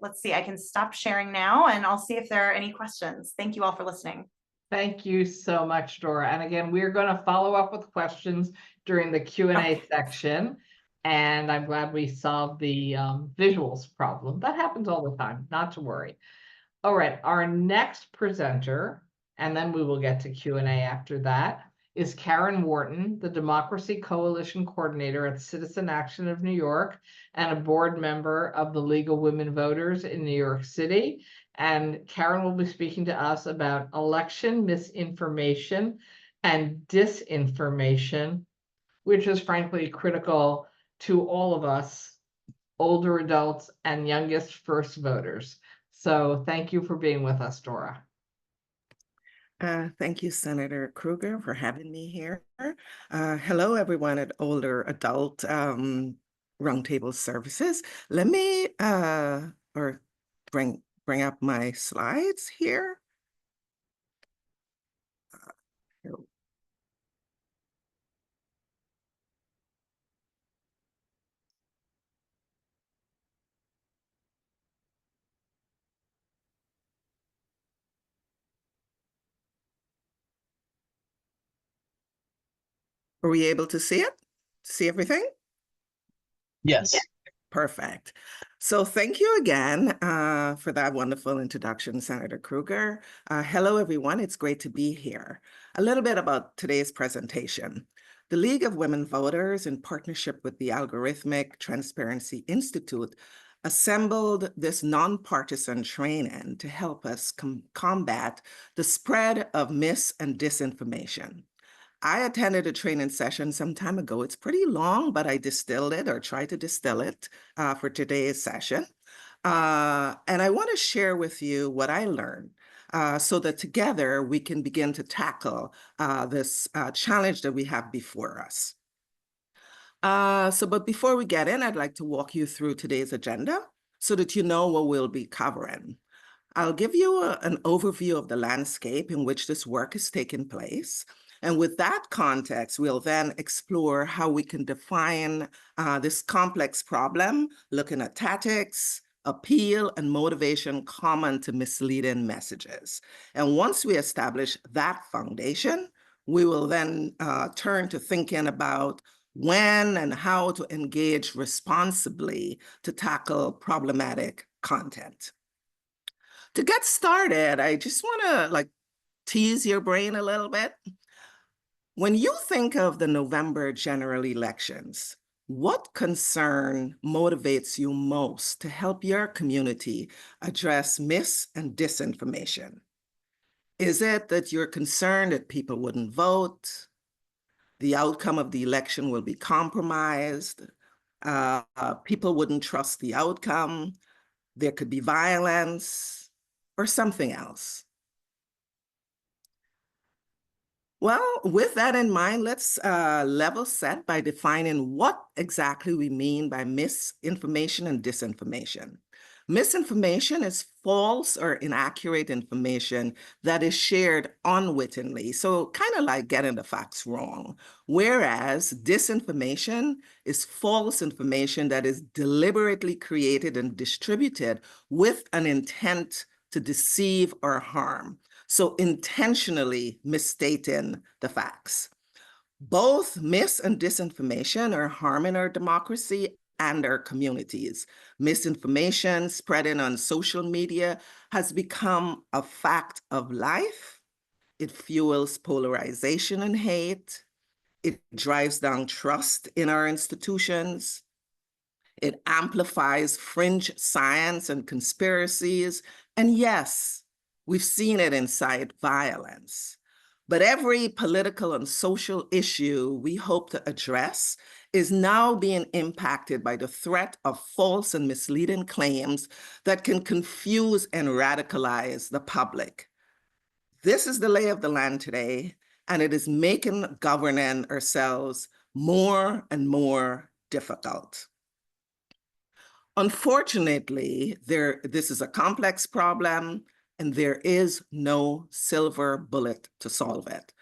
D: let's see, I can stop sharing now, and I'll see if there are any questions. Thank you all for listening.
A: Thank you so much, Dora. And again, we're going to follow up with questions during the Q&A section. And I'm glad we solved the visuals problem. That happens all the time, not to worry. All right, our next presenter, and then we will get to Q&A after that, is Karen Wharton, the Democracy Coalition Coordinator at Citizen Action of New York and a board member of the League of Women Voters in New York City. And Karen will be speaking to us about election misinformation and disinformation, which is frankly critical to all of us, older adults and youngest first voters. So thank you for being with us, Dora.
F: Thank you, Senator Krueger, for having me here. Hello, everyone at Older Adult Roundtable Services. Let me bring up my slides here. Are we able to see it? See everything?
E: Yes.
F: Perfect. So thank you again for that wonderful introduction, Senator Krueger. Hello, everyone. It's great to be here. A little bit about today's presentation. The League of Women Voters, in partnership with the Algorithmic Transparency Institute, assembled this nonpartisan training to help us combat the spread of mis and disinformation. I attended a training session some time ago. It's pretty long, but I distilled it or tried to distill it for today's session. And I want to share with you what I learned so that together we can begin to tackle this challenge that we have before us. But before we get in, I'd like to walk you through today's agenda so that you know what we'll be covering. I'll give you an overview of the landscape in which this work is taking place. And with that context, we'll then explore how we can define this complex problem, looking at tactics, appeal, and motivation common to misleading messages. And once we establish that foundation, we will then turn to thinking about when and how to engage responsibly to tackle problematic content. To get started, I just want to tease your brain a little bit. When you think of the November general elections, what concern motivates you most to help your community address mis and disinformation? Is it that you're concerned that people wouldn't vote, the outcome of the election will be compromised, people wouldn't trust the outcome, there could be violence, or something else? Well, with that in mind, let's level set by defining what exactly we mean by misinformation and disinformation. Misinformation is false or inaccurate information that is shared unwittingly, so kind of like getting the facts wrong. Whereas disinformation is false information that is deliberately created and distributed with an intent to deceive or harm. So intentionally misstating the facts. Both mis and disinformation are harming our democracy and our communities. Misinformation spreading on social media has become a fact of life. It fuels polarization and hate. It drives down trust in our institutions. It amplifies fringe science and conspiracies. And yes, we've seen it incite violence. But every political and social issue we hope to address is now being impacted by the threat of false and misleading claims that can confuse and radicalize the public. This is the lay of the land today, and it is making governing ourselves more and more difficult. Unfortunately, this is a complex problem, and there is no silver bullet to solve it.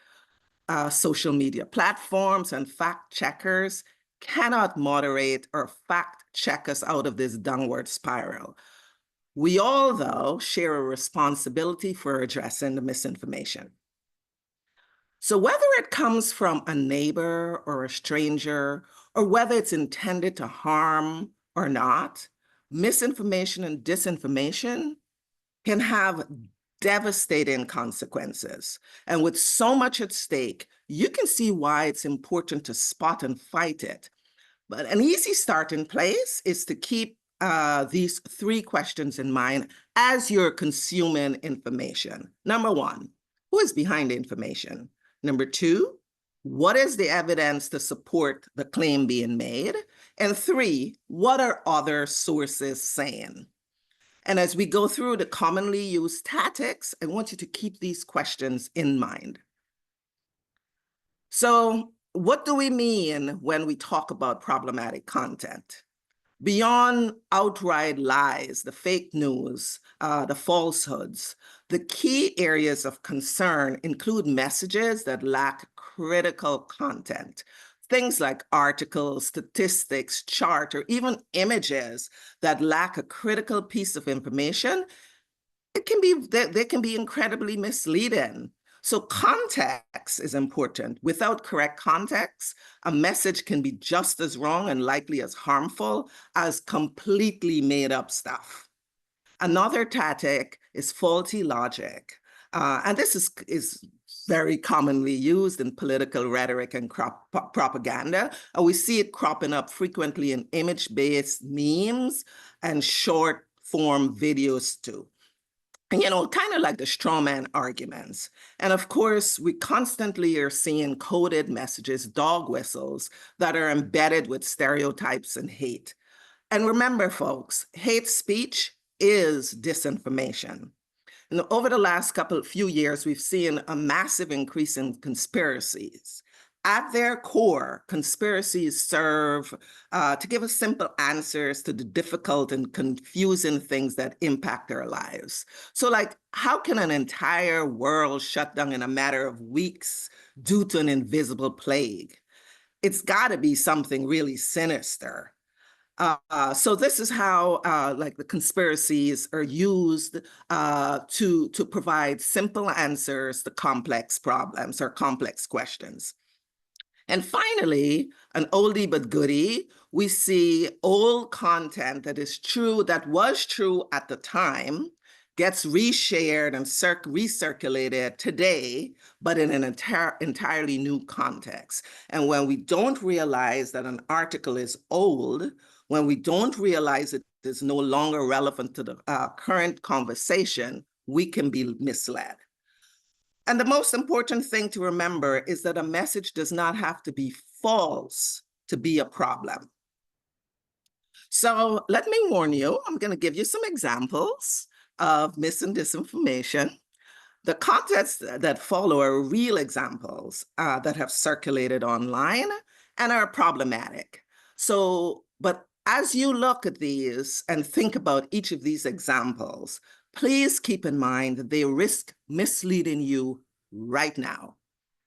F: Social media platforms and fact checkers cannot moderate or fact check us out of this downward spiral. We all, though, share a responsibility for addressing the misinformation. So whether it comes from a neighbor or a stranger, or whether it's intended to harm or not, misinformation and disinformation can have devastating consequences. And with so much at stake, you can see why it's important to spot and fight it. But an easy starting place is to keep these three questions in mind as you're consuming information. Number one, who is behind the information? Number two, what is the evidence to support the claim being made? And three, what are other sources saying? And as we go through the commonly used tactics, I want you to keep these questions in mind. So, what do we mean when we talk about problematic content? Beyond outright lies, the fake news, the falsehoods, the key areas of concern include messages that lack critical content. Things like articles, statistics, chart, or even images that lack a critical piece of information. They can be incredibly misleading. So context is important. Without correct context, a message can be just as wrong and likely as harmful as completely made up stuff. Another tactic is faulty logic. And this is very commonly used in political rhetoric and propaganda. We see it cropping up frequently in image-based memes and short-form videos too. And, kind of like the straw man arguments. And of course, we constantly are seeing coded messages, dog whistles, that are embedded with stereotypes and hate. And remember, folks, hate speech is disinformation. And over the last few years, we've seen a massive increase in conspiracies. At their core, conspiracies serve to give us simple answers to the difficult and confusing things that impact our lives. So like, how can an entire world shut down in a matter of weeks due to an invisible plague? It's gotta be something really sinister. So this is how like the conspiracies are used to provide simple answers to complex problems or complex questions. And finally, an oldie but goodie, we see old content that is true, that was true at the time, gets reshared and recirculated today, but in an entirely new context. And when we don't realize that an article is old, when we don't realize it is no longer relevant to the current conversation, we can be misled. And the most important thing to remember is that a message does not have to be false to be a problem. So let me warn you, I'm going to give you some examples of mis and disinformation. The contexts that follow are real examples that have circulated online and are problematic. So, but as you look at these and think about each of these examples, please keep in mind that they risk misleading you right now.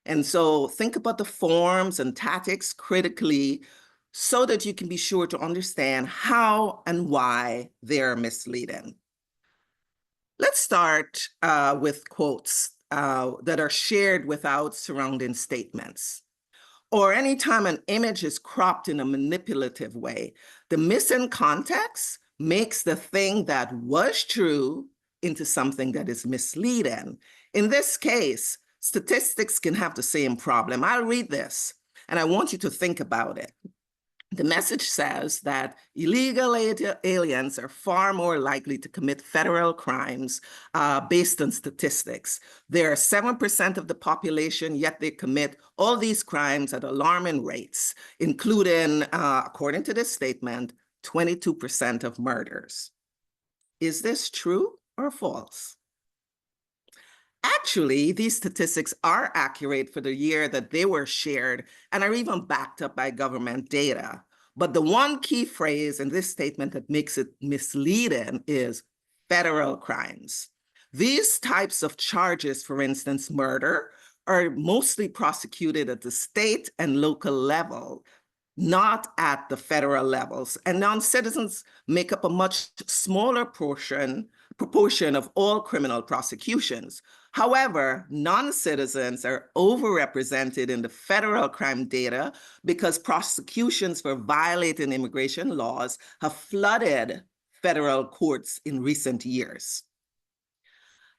F: And so think about the forms and tactics critically so that you can be sure to understand how and why they're misleading. Let's start with quotes that are shared without surrounding statements. Or anytime an image is cropped in a manipulative way, the missing context makes the thing that was true into something that is misleading. In this case, statistics can have the same problem. I'll read this, and I want you to think about it. The message says that illegal aliens are far more likely to commit federal crimes based on statistics. There are 7% of the population, yet they commit all these crimes at alarming rates, including, according to this statement, 22% of murders. Is this true or false? Actually, these statistics are accurate for the year that they were shared and are even backed up by government data. But the one key phrase in this statement that makes it misleading is federal crimes. These types of charges, for instance, murder, are mostly prosecuted at the state and local level, not at the federal levels. And non-citizens make up a much smaller proportion of all criminal prosecutions. However, non-citizens are overrepresented in the federal crime data because prosecutions for violating immigration laws have flooded federal courts in recent years.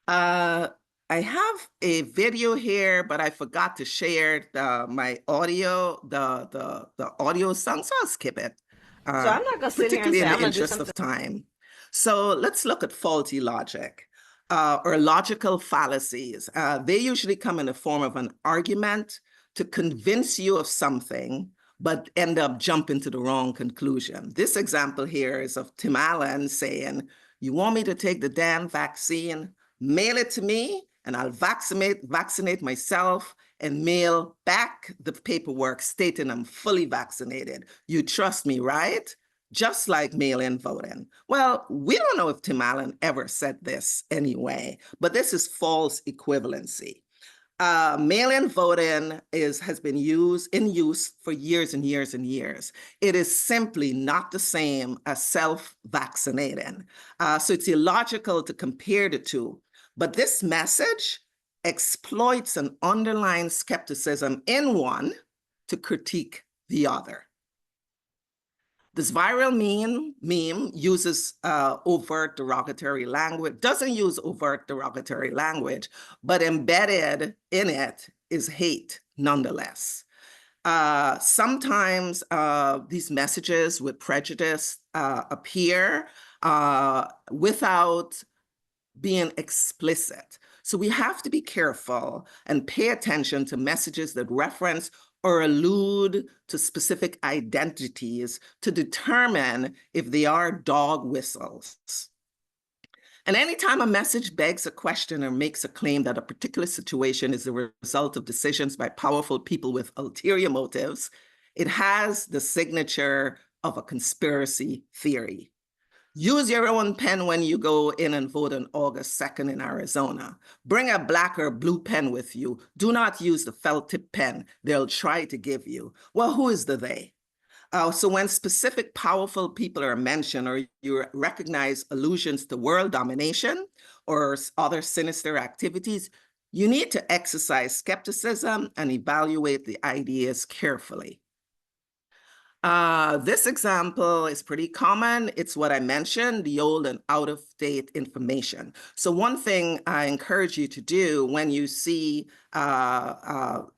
F: I have a video here, but I forgot to share my audio, the audio song, so I'll skip it.
G: So I'm not gonna sit here and
F: particularly
G: say
F: in
G: I'm
F: the
G: gonna do
F: interest
G: something.
F: of time. So let's look at faulty logic or logical fallacies. They usually come in the form of an argument to convince you of something, but end up jumping to the wrong conclusion. This example here is of Tim Allen saying, "You want me to take the damn vaccine? Mail it to me and I'll vaccinate myself and mail back the paperwork stating I'm fully vaccinated. You trust me, right?" Just like mail-in voting. Well, we don't know if Tim Allen ever said this anyway, but this is false equivalency. Mail-in voting has been in use for years and years and years. It is simply not the same as self-vaccinating. So it's illogical to compare the two. But this message exploits an underlying skepticism in one to critique the other. This viral meme uses overt derogatory language, doesn't use overt derogatory language, but embedded in it is hate nonetheless. Sometimes these messages with prejudice appear without being explicit. So we have to be careful and pay attention to messages that reference or allude to specific identities to determine if they are dog whistles. And anytime a message begs a question or makes a claim that a particular situation is the result of decisions by powerful people with ulterior motives, it has the signature of a conspiracy theory. Use your own pen when you go in and vote on August 2nd in Arizona. Bring a black or blue pen with you. Do not use the felt tip pen they'll try to give you. Well, who is the they? So when specific powerful people are mentioned or you recognize allusions to world domination or other sinister activities, you need to exercise skepticism and evaluate the ideas carefully. This example is pretty common. It's what I mentioned, the old and out-of-date information. So one thing I encourage you to do when you see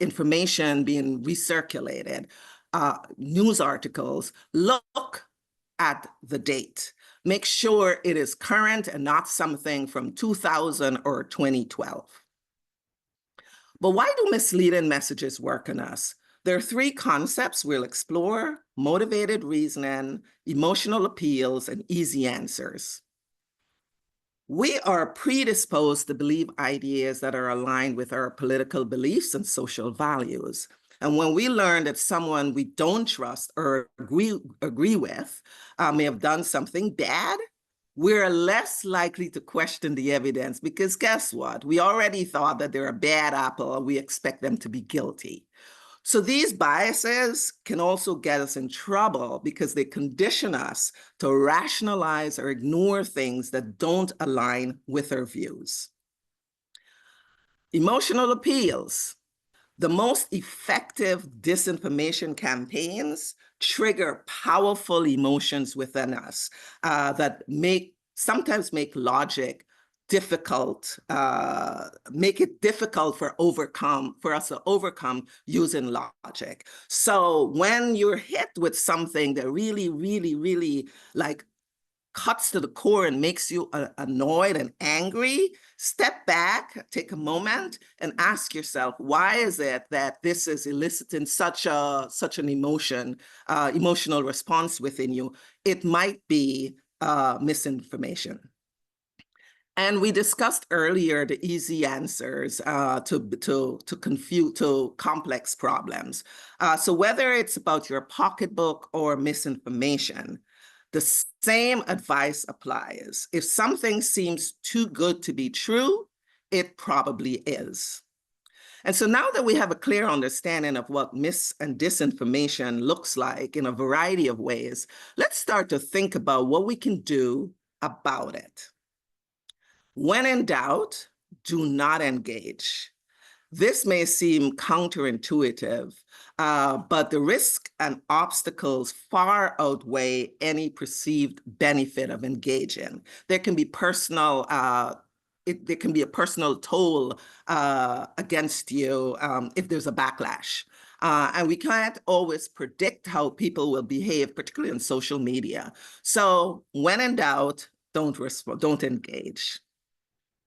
F: information being recirculated, news articles, look at the date. Make sure it is current and not something from 2000 or 2012. But why do misleading messages work on us? There are three concepts we'll explore: motivated reasoning, emotional appeals, and easy answers. We are predisposed to believe ideas that are aligned with our political beliefs and social values. And when we learn that someone we don't trust or agree with may have done something bad, we're less likely to question the evidence because guess what? We already thought that they're a bad apple and we expect them to be guilty. So these biases can also get us in trouble because they condition us to rationalize or ignore things that don't align with our views. Emotional appeals. The most effective disinformation campaigns trigger powerful emotions within us that sometimes make logic difficult, make it difficult for us to overcome using logic. So when you're hit with something that really, really, really like cuts to the core and makes you annoyed and angry, step back, take a moment and ask yourself, why is it that this is eliciting such an emotional response within you? It might be misinformation. And we discussed earlier the easy answers to complex problems. So whether it's about your pocketbook or misinformation, the same advice applies. If something seems too good to be true, it probably is. And so now that we have a clear understanding of what mis and disinformation looks like in a variety of ways, let's start to think about what we can do about it. When in doubt, do not engage. This may seem counterintuitive, but the risk and obstacles far outweigh any perceived benefit of engaging. There can be personal, there can be a personal toll against you if there's a backlash. And we can't always predict how people will behave, particularly on social media. So when in doubt, don't respond, don't engage.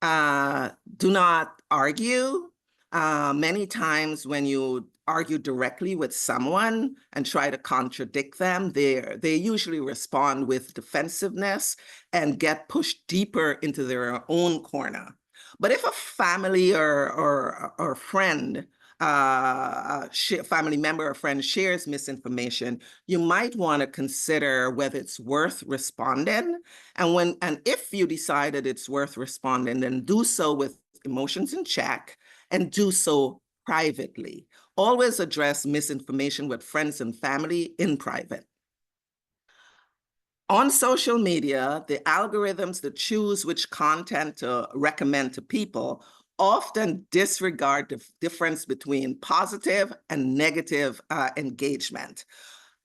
F: Do not argue. Many times when you argue directly with someone and try to contradict them, they usually respond with defensiveness and get pushed deeper into their own corner. But if a family or friend, family member or friend shares misinformation, you might want to consider whether it's worth responding. And if you decide that it's worth responding, then do so with emotions in check and do so privately. Always address misinformation with friends and family in private. On social media, the algorithms that choose which content to recommend to people often disregard the difference between positive and negative engagement.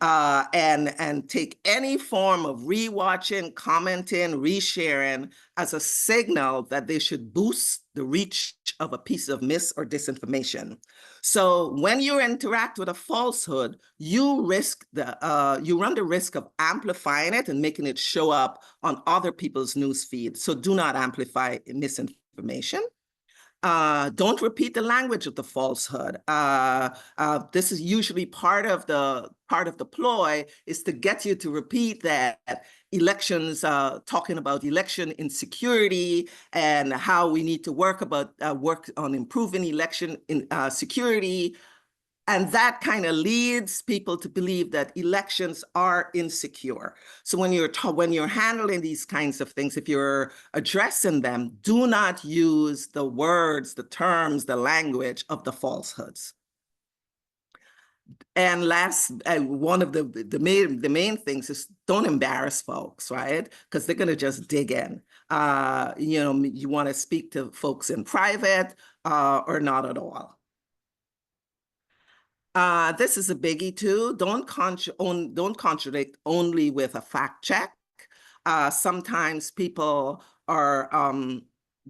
F: And take any form of rewatching, commenting, resharing as a signal that they should boost the reach of a piece of mis or disinformation. So when you interact with a falsehood, you run the risk of amplifying it and making it show up on other people's news feeds. So do not amplify misinformation. Don't repeat the language of the falsehood. This is usually part of the ploy is to get you to repeat that elections, talking about election insecurity and how we need to work on improving election security. And that kind of leads people to believe that elections are insecure. So when you're handling these kinds of things, if you're addressing them, do not use the words, the terms, the language of the falsehoods. And last, one of the main things is don't embarrass folks, right? Because they're going to just dig in. You want to speak to folks in private or not at all. This is a biggie too. Don't contradict only with a fact check. Sometimes people are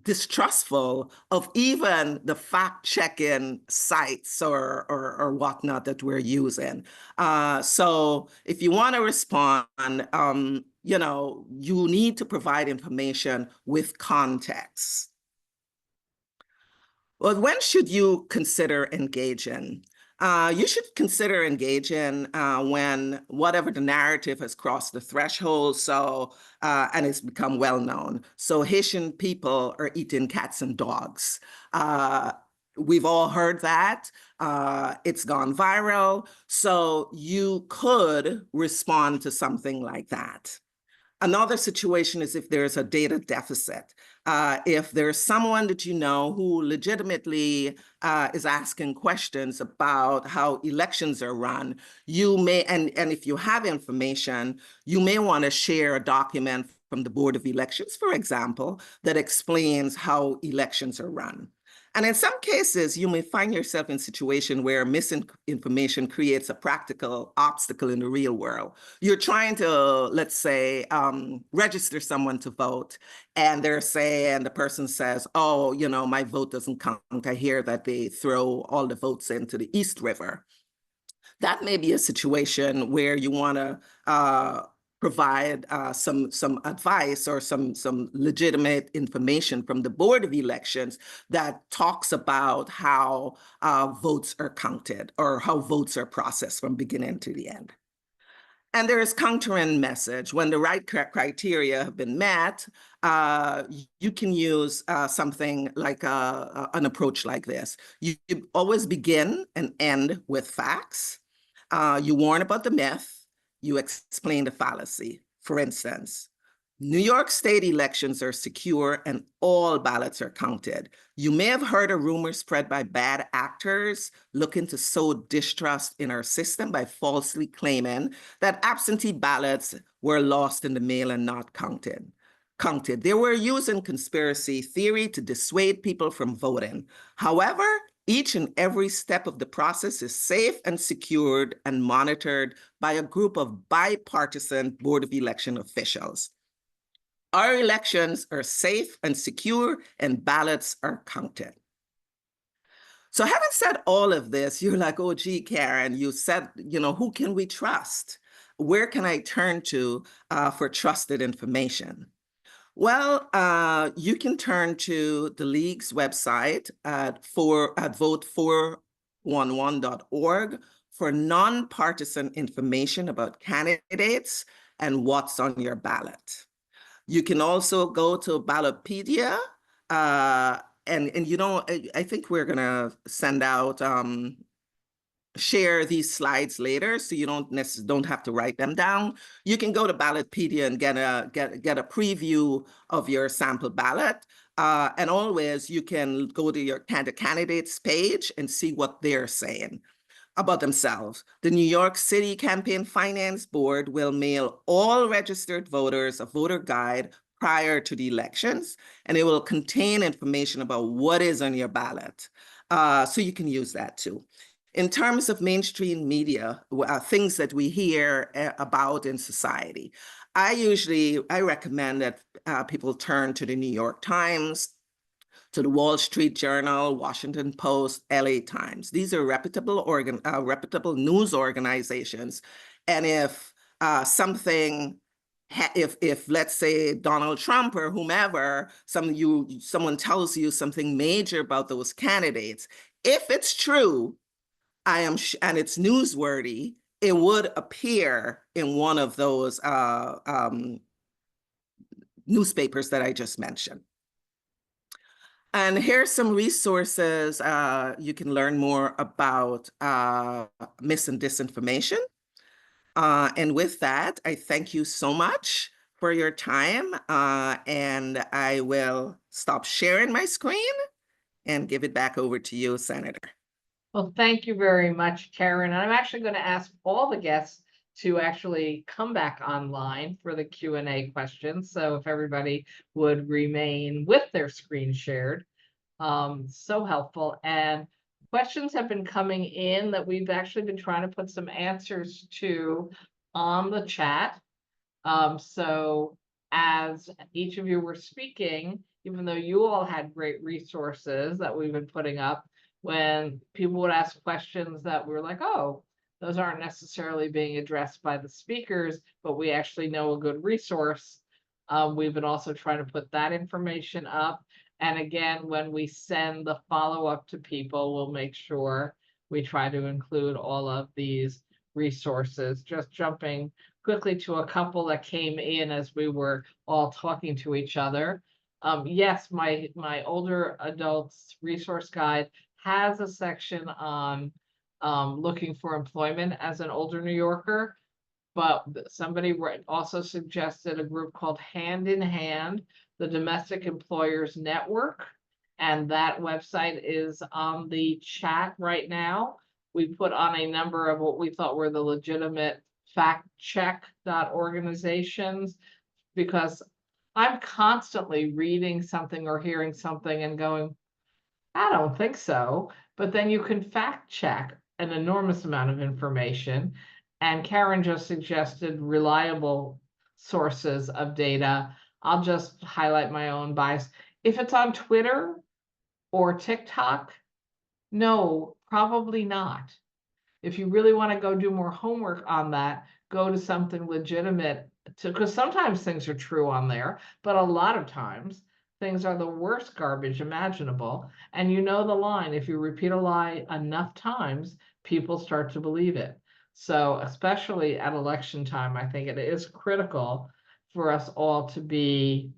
F: distrustful of even the fact checking sites or whatnot that we're using. So if you want to respond, you need to provide information with context. Well, when should you consider engaging? You should consider engaging when whatever the narrative has crossed the threshold, and it's become well known. So Haitian people are eating cats and dogs. We've all heard that. It's gone viral. So you could respond to something like that. Another situation is if there's a data deficit. If there's someone that you know who legitimately is asking questions about how elections are run, you may, and if you have information, you may want to share a document from the Board of Elections, for example, that explains how elections are run. And in some cases, you may find yourself in a situation where misinformation creates a practical obstacle in the real world. You're trying to, let's say, register someone to vote, and the person says, oh, my vote doesn't count. I hear that they throw all the votes into the East River. That may be a situation where you want to provide some advice or some legitimate information from the Board of Elections that talks about how votes are counted or how votes are processed from beginning to the end. And there is countering message. When the right criteria have been met, you can use something like an approach like this. You always begin and end with facts. You warn about the myth. You explain the fallacy. For instance, New York State elections are secure and all ballots are counted. You may have heard a rumor spread by bad actors looking to sow distrust in our system by falsely claiming that absentee ballots were lost in the mail and not counted. They were using conspiracy theory to dissuade people from voting. However, each and every step of the process is safe and secured and monitored by a group of bipartisan Board of Election officials. Our elections are safe and secure and ballots are counted. So having said all of this, you're like, oh, gee, Karen, you said, who can we trust? Where can I turn to for trusted information? Well, you can turn to the League's website at vote411.org for nonpartisan information about candidates and what's on your ballot. You can also go to Ballotpedia, and I think we're gonna send out share these slides later, so you don't have to write them down. You can go to Ballotpedia and get a preview of your sample ballot. And always you can go to your candidates page and see what they're saying about themselves. The New York City Campaign Finance Board will mail all registered voters a voter guide prior to the elections, and it will contain information about what is on your ballot. So you can use that too. In terms of mainstream media, things that we hear about in society, I recommend that people turn to the New York Times, to the Wall Street Journal, Washington Post, LA Times. These are reputable news organizations. And if if let's say Donald Trump or whomever, someone tells you something major about those candidates, if it's true, and it's newsworthy, it would appear in one of those newspapers that I just mentioned. And here's some resources you can learn more about mis and disinformation. And with that, I thank you so much for your time, and I will stop sharing my screen and give it back over to you, Senator.
A: Well, thank you very much, Karen. And I'm actually going to ask all the guests to actually come back online for the Q&A questions. So if everybody would remain with their screen shared, so helpful. And questions have been coming in that we've actually been trying to put some answers to on the chat. So as each of you were speaking, even though you all had great resources that we've been putting up, when people would ask questions that we're like, oh, those aren't necessarily being addressed by the speakers, but we actually know a good resource. We've been also trying to put that information up. And again, when we send the follow-up to people, we'll make sure we try to include all of these resources. Just jumping quickly to a couple that came in as we were all talking to each other. Yes, my older adults resource guide has a section on looking for employment as an older New Yorker, but somebody also suggested a group called Hand in Hand, the Domestic Employers Network, and that website is on the chat right now. We put on a number of what we thought were the legitimate factcheck.organizations, because I'm constantly reading something or hearing something and going, I don't think so. But then you can fact check an enormous amount of information. And Karen just suggested reliable sources of data. I'll just highlight my own bias. If it's on Twitter or TikTok, no, probably not. If you really want to go do more homework on that, go to something legitimate, because sometimes things are true on there, but a lot of times things are the worst garbage imaginable. And you know the line, if you repeat a lie enough times, people start to believe it. So especially at election time, I think it is critical for us all to be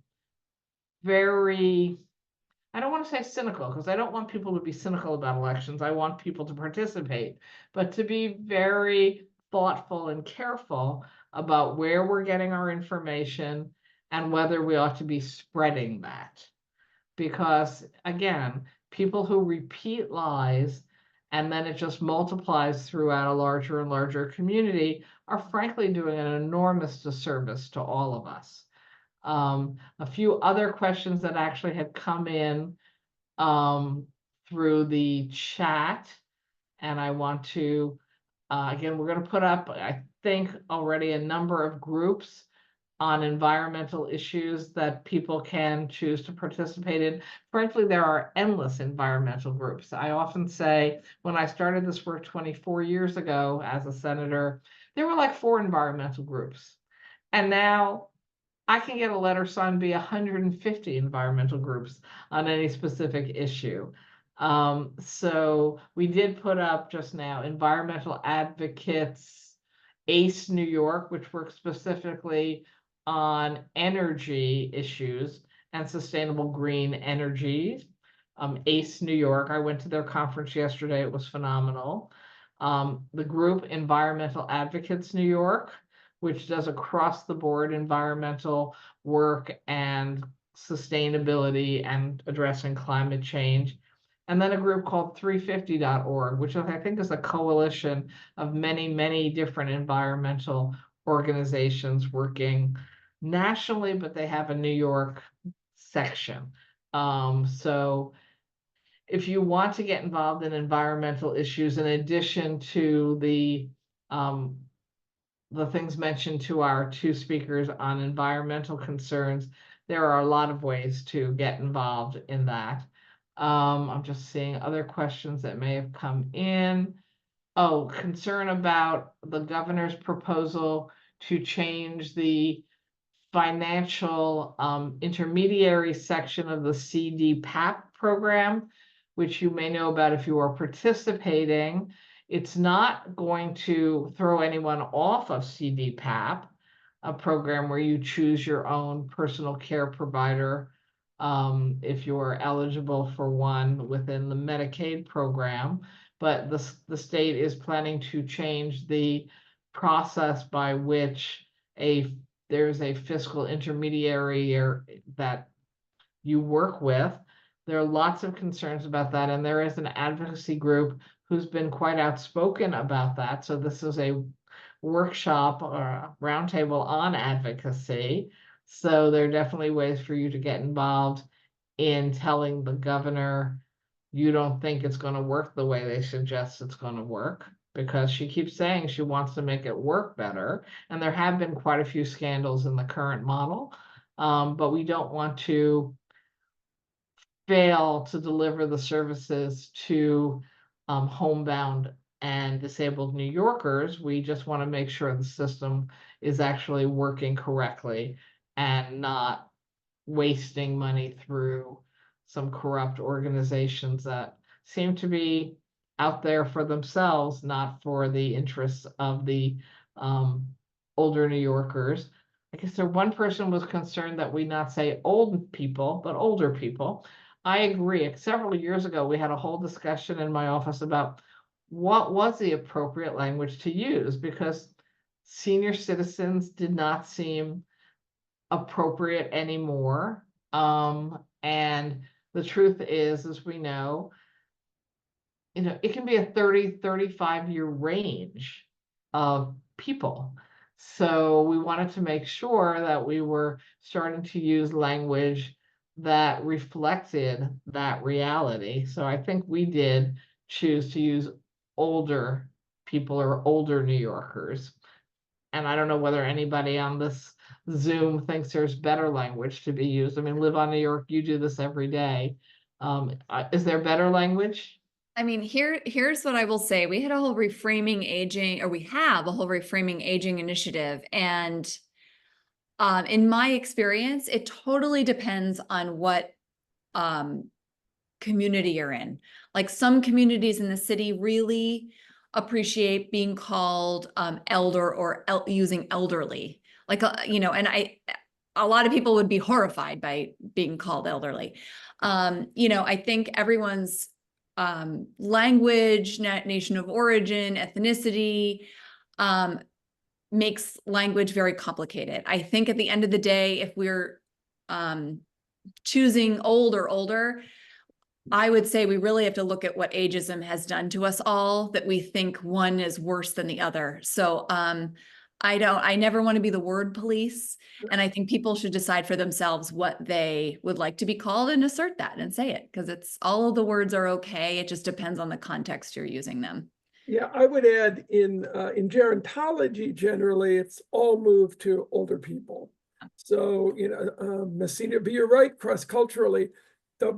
A: very, I don't want to say cynical, because I don't want people to be cynical about elections. I want people to participate, but to be very thoughtful and careful about where we're getting our information and whether we ought to be spreading that. Because again, people who repeat lies and then it just multiplies throughout a larger and larger community are frankly doing an enormous disservice to all of us. A few other questions that actually had come in through the chat, and I want to again, we're going to put up, I think, already a number of groups on environmental issues that people can choose to participate in. Frankly, there are endless environmental groups. I often say when I started this work 24 years ago as a senator, there were like 4 environmental groups. And now I can get a letter signed by 150 environmental groups on any specific issue. So we did put up just now Environmental Advocates ACE New York, which works specifically on energy issues and sustainable green energies. ACE New York, I went to their conference yesterday. It was phenomenal. The group Environmental Advocates New York, which does across the board environmental work and sustainability and addressing climate change. And then a group called 350.org, which I think is a coalition of many, many different environmental organizations working nationally, but they have a New York section. So if you want to get involved in environmental issues, in addition to the things mentioned to our 2 speakers on environmental concerns, there are a lot of ways to get involved in that. I'm just seeing other questions that may have come in. Oh, concern about the governor's proposal to change the financial intermediary section of the CDPAP program, which you may know about if you are participating. It's not going to throw anyone off of CDPAP, a program where you choose your own personal care provider if you're eligible for one within the Medicaid program. But the state is planning to change the process by which there's a fiscal intermediary that you work with. There are lots of concerns about that, and there is an advocacy group who's been quite outspoken about that. So this is a workshop or a roundtable on advocacy. So there are definitely ways for you to get involved in telling the governor you don't think it's going to work the way they suggest it's going to work, because she keeps saying she wants to make it work better. And there have been quite a few scandals in the current model, but we don't want to fail to deliver the services to homebound and disabled New Yorkers. We just want to make sure the system is actually working correctly and not wasting money through some corrupt organizations that seem to be out there for themselves, not for the interests of the older New Yorkers. I guess one person was concerned that we not say old people, but older people. I agree. Several years ago, we had a whole discussion in my office about what was the appropriate language to use, because senior citizens did not seem appropriate anymore. And the truth is, as we know, it can be a 35-year range of people. So we wanted to make sure that we were starting to use language that reflected that reality. So I think we did choose to use older people or older New Yorkers. And I don't know whether anybody on this Zoom thinks there's better language to be used. I mean, LiveOn New York, you do this every day. Is there better language?
C: I mean, here's what I will say. We had a whole reframing aging, or we have a whole reframing aging initiative. And in my experience, it totally depends on what community you're in. Like some communities in the city really appreciate being called elder or using elderly. Like, and a lot of people would be horrified by being called elderly. I think everyone's language, nation of origin, ethnicity, makes language very complicated. I think at the end of the day, if we're choosing old or older, I would say we really have to look at what ageism has done to us all, that we think one is worse than the other. So I never want to be the word police. And I think people should decide for themselves what they would like to be called and assert that and say it, because it's all of the words are okay. It just depends on the context you're using them.
B: Yeah, I would add in gerontology, generally, it's all moved to older people. So, Messina, but you're right, cross-culturally,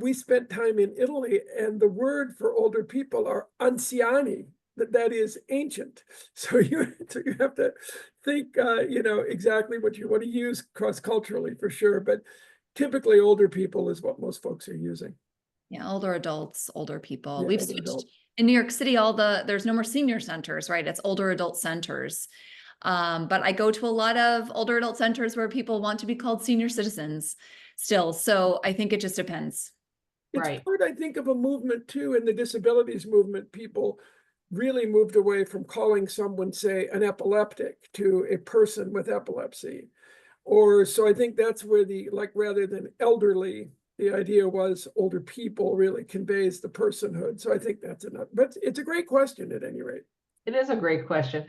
B: we spent time in Italy, and the word for older people are anziani, that is ancient. So you have to think, exactly what you want to use cross-culturally for sure, but typically older people is what most folks are using.
C: Yeah, older adults, older people.
B: Yeah,
C: We've
B: older
C: switched
B: adult.
C: in New York City, there's no more senior centers, right? It's older adult centers. But I go to a lot of older adult centers where people want to be called senior citizens still. So I think it just depends.
B: It's
A: Right.
B: part, I think, of a movement too, in the disabilities movement. People really moved away from calling someone, say, an epileptic to a person with epilepsy. Or so I think that's where rather than elderly, the idea was older people really conveys the personhood. So I think that's enough. But it's a great question at any rate.
A: It is a great question.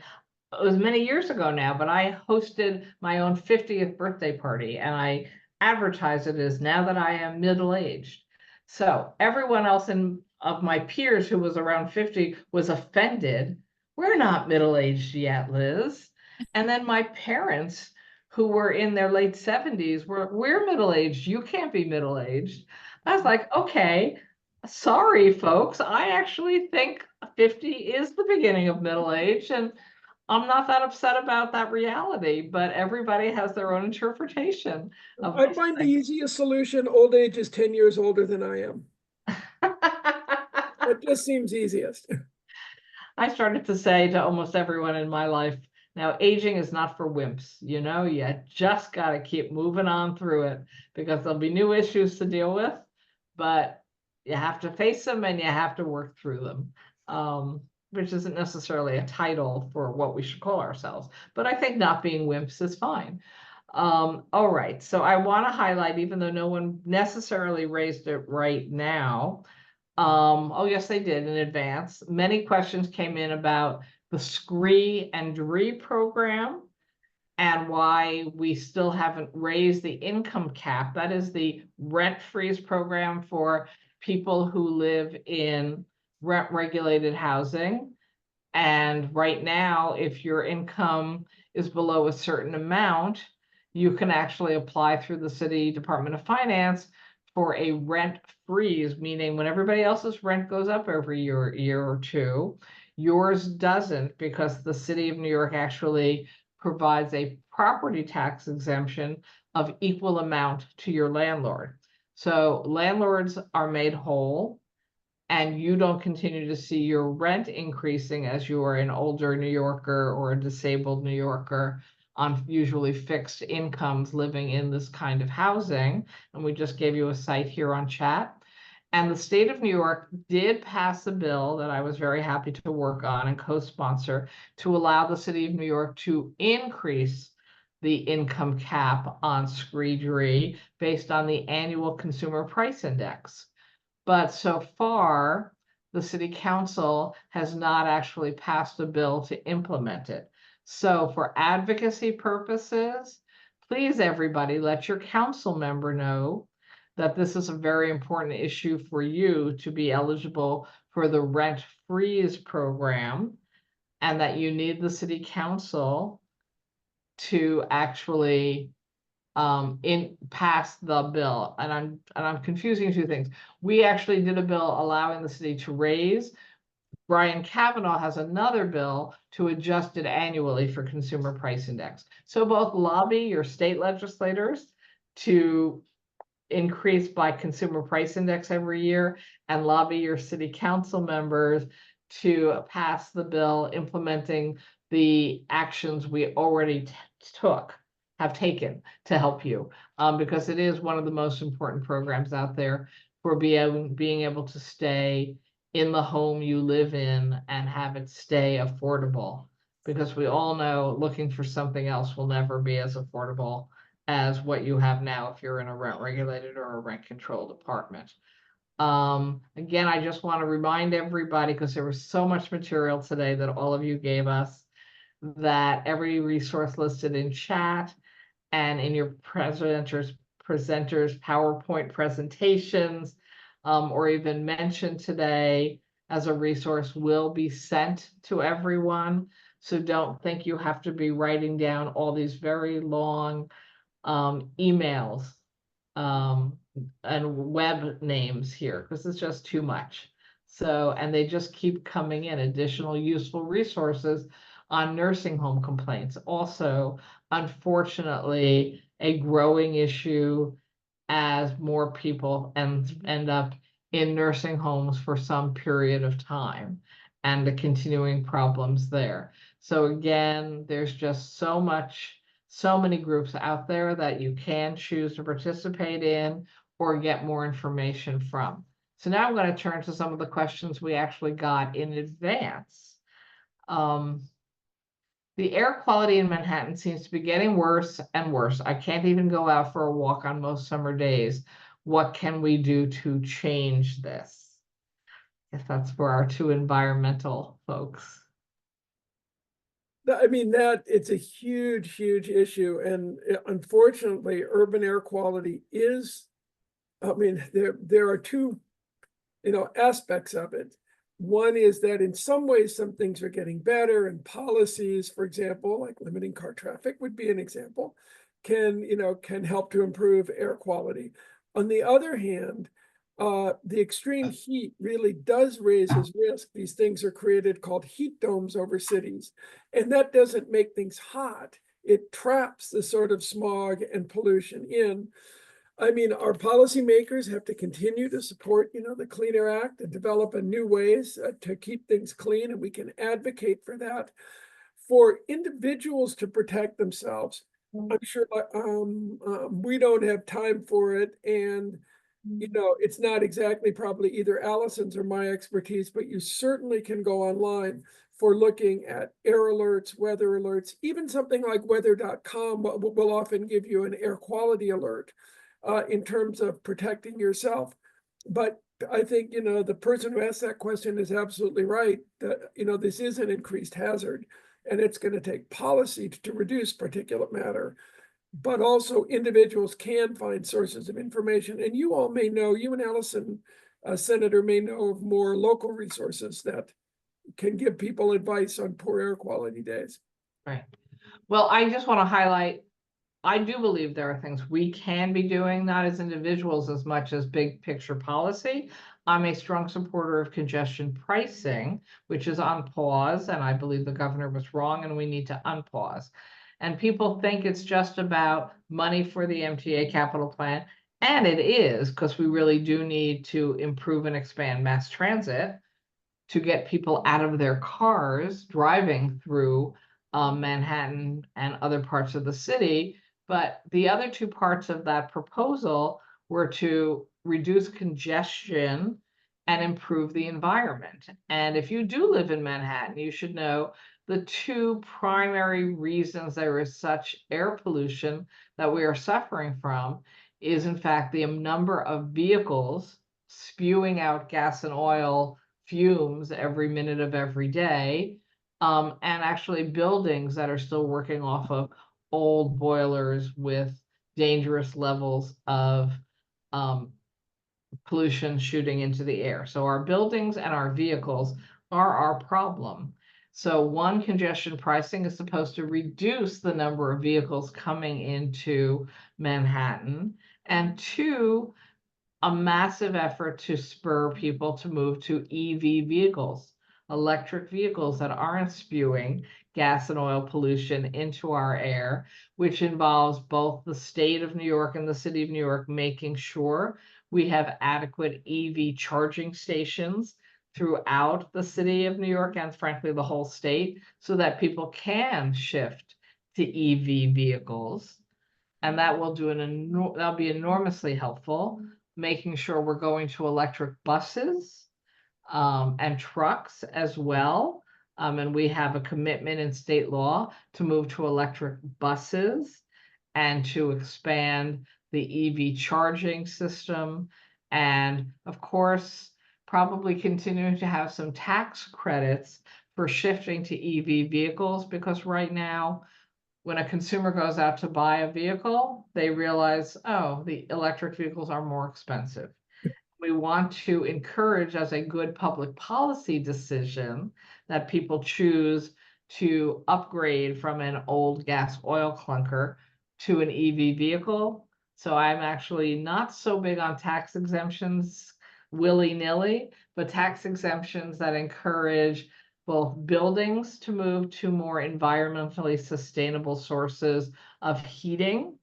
A: It was many years ago now, but I hosted my own 50th birthday party, and I advertised it as now that I am middle-aged. So everyone else of my peers who was around 50 was offended. We're not middle-aged yet, Liz. And then my parents, who were in their late 70s, we're middle-aged. You can't be middle-aged. I was like, okay, sorry, folks. I actually think 50 is the beginning of middle age, and I'm not that upset about that reality, but everybody has their own interpretation of
B: I
A: these
B: find the
A: things.
B: easiest solution, old age is 10 years older than I am. That just seems easiest.
A: I started to say to almost everyone in my life, now aging is not for wimps, you just got to keep moving on through it because there'll be new issues to deal with, but you have to face them and you have to work through them. Which isn't necessarily a title for what we should call ourselves, but I think not being wimps is fine. All right, so I want to highlight, even though no one necessarily raised it right now, oh yes, they did in advance. Many questions came in about the SCREE and DREE program and why we still haven't raised the income cap. That is the rent freeze program for people who live in rent regulated housing. And right now, if your income is below a certain amount, you can actually apply through the City Department of Finance for a rent freeze, meaning when everybody else's rent goes up every year or two, yours doesn't, because the City of New York actually provides a property tax exemption of equal amount to your landlord. So landlords are made whole, and you don't continue to see your rent increasing as you are an older New Yorker or a disabled New Yorker on usually fixed incomes living in this kind of housing. And we just gave you a site here on chat. And the state of New York did pass a bill that I was very happy to work on and co-sponsor to allow the city of New York to increase the income cap on SCREE based on the annual consumer price index. But so far, the city council has not actually passed a bill to implement it. So for advocacy purposes, please, everybody, let your council member know that this is a very important issue for you to be eligible for the rent freeze program, and that you need the city council to actually pass the bill. And I'm confusing two things. We actually did a bill allowing the city to raise. Brian Kavanaugh has another bill to adjust it annually for consumer price index. So both lobby your state legislators to increase by consumer price index every year, and lobby your city council members to pass the bill implementing the actions we already have taken to help you, because it is one of the most important programs out there for being able to stay in the home you live in and have it stay affordable, because we all know looking for something else will never be as affordable as what you have now if you're in a rent regulated or a rent controlled apartment. Again, I just want to remind everybody, because there was so much material today that all of you gave us, that every resource listed in chat and in your presenters PowerPoint presentations, or even mentioned today as a resource, will be sent to everyone. So don't think you have to be writing down all these very long emails, and web names here, because it's just too much. So, and they just keep coming in, additional useful resources on nursing home complaints. Also, unfortunately, a growing issue as more people end up in nursing homes for some period of time, and the continuing problems there. So again, there's just so many groups out there that you can choose to participate in or get more information from. So now I'm going to turn to some of the questions we actually got in advance. The air quality in Manhattan seems to be getting worse and worse. I can't even go out for a walk on most summer days. What can we do to change this? If that's for our two environmental folks.
B: I mean, that it's a huge, huge issue. And unfortunately, urban air quality is, I mean, there are two, aspects of it. One is that in some ways, some things are getting better, and policies, for example, like limiting car traffic would be an example, can help to improve air quality. On the other hand, the extreme heat really does raise his risk. These things are created called heat domes over cities, and that doesn't make things hot. It traps the sort of smog and pollution in. I mean, our policymakers have to continue to support, the Clean Air Act and develop new ways to keep things clean, and we can advocate for that. For individuals to protect themselves, I'm sure we don't have time for it, and it's not exactly probably either Allison's or my expertise, but you certainly can go online for looking at air alerts, weather alerts, even something like weather.com will often give you an air quality alert. In terms of protecting yourself. But I think, the person who asked that question is absolutely right, that, this is an increased hazard, and it's going to take policy to reduce particulate matter. But also individuals can find sources of information. And you all may know, you and Allison, Senator, may know of more local resources that can give people advice on poor air quality days.
A: Right. Well, I just want to highlight, I do believe there are things we can be doing, not as individuals as much as big picture policy. I'm a strong supporter of congestion pricing, which is on pause, and I believe the governor was wrong and we need to unpause. And people think it's just about money for the MTA capital plan, and it is, because we really do need to improve and expand mass transit to get people out of their cars driving through Manhattan and other parts of the city. But the other two parts of that proposal were to reduce congestion and improve the environment. And if you do live in Manhattan, you should know the two primary reasons there is such air pollution that we are suffering from is, in fact, the number of vehicles spewing out gas and oil fumes every minute of every day, and actually buildings that are still working off of old boilers with dangerous levels of pollution shooting into the air. So our buildings and our vehicles are our problem. So one, congestion pricing is supposed to reduce the number of vehicles coming into Manhattan, and two, a massive effort to spur people to move to EV vehicles, electric vehicles that aren't spewing gas and oil pollution into our air, which involves both the state of New York and the city of New York making sure we have adequate EV charging stations throughout the city of New York and frankly the whole state, so that people can shift to EV vehicles. And that will that'll be enormously helpful, making sure we're going to electric buses and trucks as well. And we have a commitment in state law to move to electric buses and to expand the EV charging system. And of course, probably continuing to have some tax credits for shifting to EV vehicles, because right now, when a consumer goes out to buy a vehicle, they realize, oh, the electric vehicles are more expensive. We want to encourage, as a good public policy decision, that people choose to upgrade from an old gas oil clunker to an EV vehicle. So I'm actually not so big on tax exemptions willy-nilly, but tax exemptions that encourage both buildings to move to more environmentally sustainable sources of heating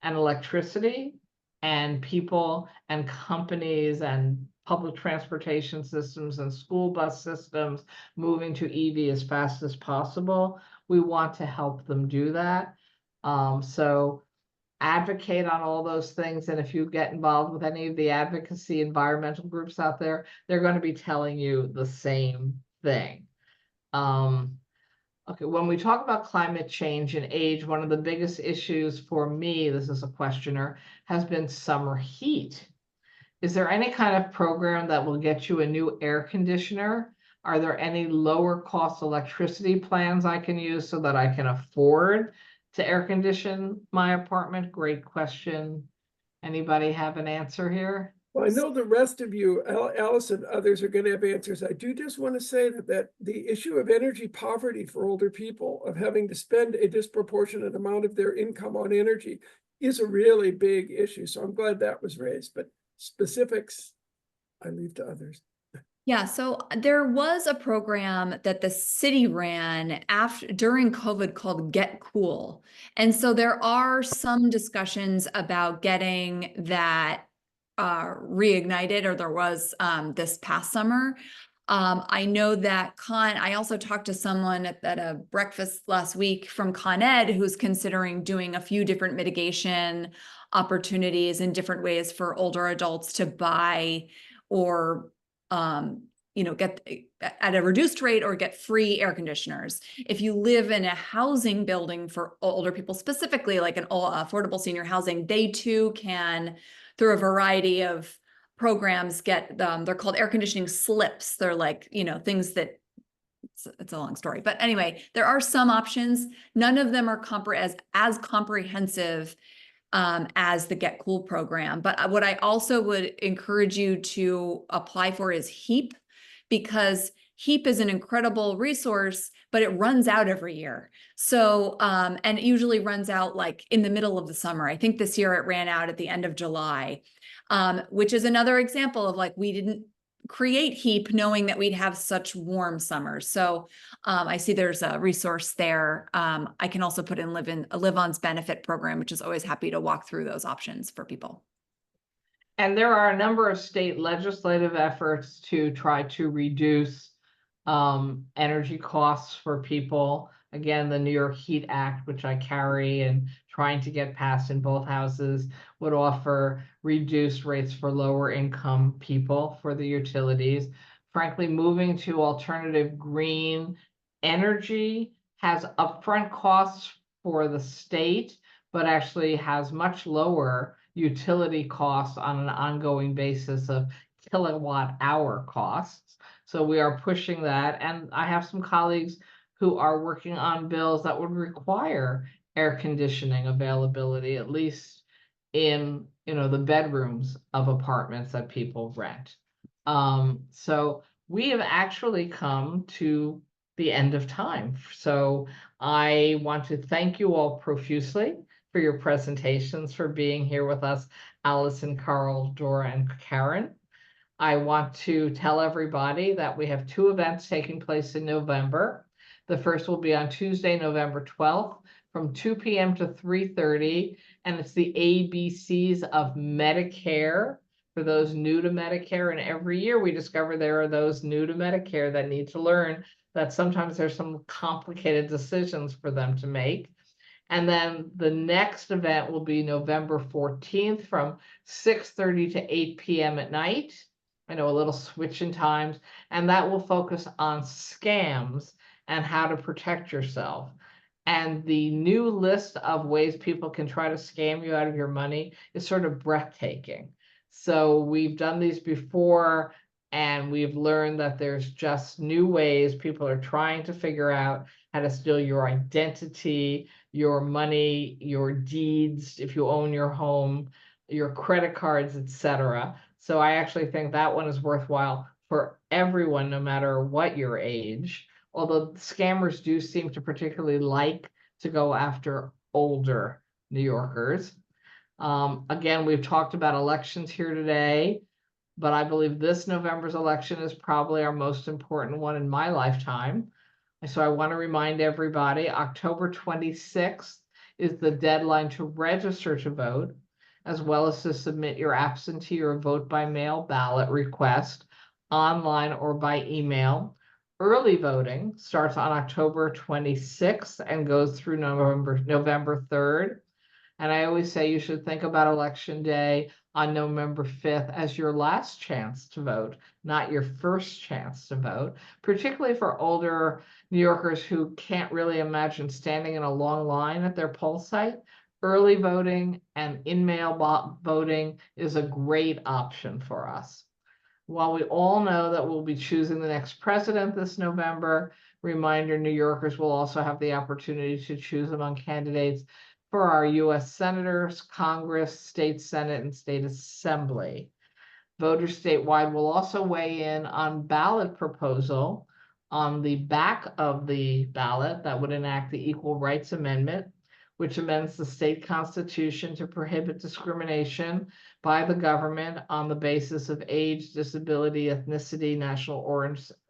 A: and electricity, and people and companies and public transportation systems and school bus systems moving to EV as fast as possible. We want to help them do that. So advocate on all those things. And if you get involved with any of the advocacy environmental groups out there, they're going to be telling you the same thing. Okay, when we talk about climate change and age, one of the biggest issues for me, this is a questioner, has been summer heat. Is there any kind of program that will get you a new air conditioner? Are there any lower cost electricity plans I can use so that I can afford to air condition my apartment? Great question. Anybody have an answer here?
B: Well, I know the rest of you, Alice and others, are going to have answers. I do just want to say that the issue of energy poverty for older people, of having to spend a disproportionate amount of their income on energy, is a really big issue. So I'm glad that was raised, but specifics, I leave to others.
C: Yeah, so there was a program that the city ran during COVID called Get Cool. And so there are some discussions about getting that reignited, or there was this past summer. I know that I also talked to someone at a breakfast last week from Con Ed who's considering doing a few different mitigation opportunities in different ways for older adults to buy or get at a reduced rate or get free air conditioners. If you live in a housing building for older people, specifically like an affordable senior housing, they too can, through a variety of programs, get they're called air conditioning slips. They're like, things that it's a long story, but anyway, there are some options. None of them are as comprehensive as the Get Cool program. But what I also would encourage you to apply for is HEAP, because HEAP is an incredible resource, but it runs out every year. So, and it usually runs out like in the middle of the summer. I think this year it ran out at the end of July, which is another example of like, we didn't create HEAP knowing that we'd have such warm summers. So I see there's a resource there. I can also put in LiveOn's benefit program, which is always happy to walk through those options for people.
A: And there are a number of state legislative efforts to try to reduce energy costs for people. Again, the New York Heat Act, which I carry and trying to get passed in both houses, would offer reduced rates for lower income people for the utilities. Frankly, moving to alternative green energy has upfront costs for the state, but actually has much lower utility costs on an ongoing basis of kilowatt hour costs. So we are pushing that. And I have some colleagues who are working on bills that would require air conditioning availability, at least in the bedrooms of apartments that people rent. So we have actually come to the end of time. So I want to thank you all profusely for your presentations, for being here with us, Allison, Carl, Dora, and Karen. I want to tell everybody that we have 2 events taking place in November. The first will be on Tuesday, November 12th from 2 p.m. to 3:30, and it's the ABCs of Medicare for those new to Medicare. And every year we discover there are those new to Medicare that need to learn that sometimes there's some complicated decisions for them to make. And then the next event will be November 14th from 6:30 to 8 p.m. at night. I know, a little switch in times, and that will focus on scams and how to protect yourself. And the new list of ways people can try to scam you out of your money is sort of breathtaking. So we've done these before, and we've learned that there's just new ways people are trying to figure out how to steal your identity, your money, your deeds, if you own your home, your credit cards, etc. So I actually think that one is worthwhile for everyone, no matter what your age, although scammers do seem to particularly like to go after older New Yorkers. Again, we've talked about elections here today, but I believe this November's election is probably our most important one in my lifetime. So I want to remind everybody, October 26th is the deadline to register to vote, as well as to submit your absentee or vote by mail ballot request online or by email. Early voting starts on October 26th and goes through November 3rd. And I always say you should think about Election Day on November 5th as your last chance to vote, not your first chance to vote, particularly for older New Yorkers who can't really imagine standing in a long line at their poll site. Early voting and in-mail voting is a great option for us. While we all know that we'll be choosing the next president this November, reminder, New Yorkers will also have the opportunity to choose among candidates for our U.S. Senators, Congress, State Senate, and State Assembly. Voters statewide will also weigh in on ballot proposal on the back of the ballot that would enact the Equal Rights Amendment, which amends the state constitution to prohibit discrimination by the government on the basis of age, disability, ethnicity, national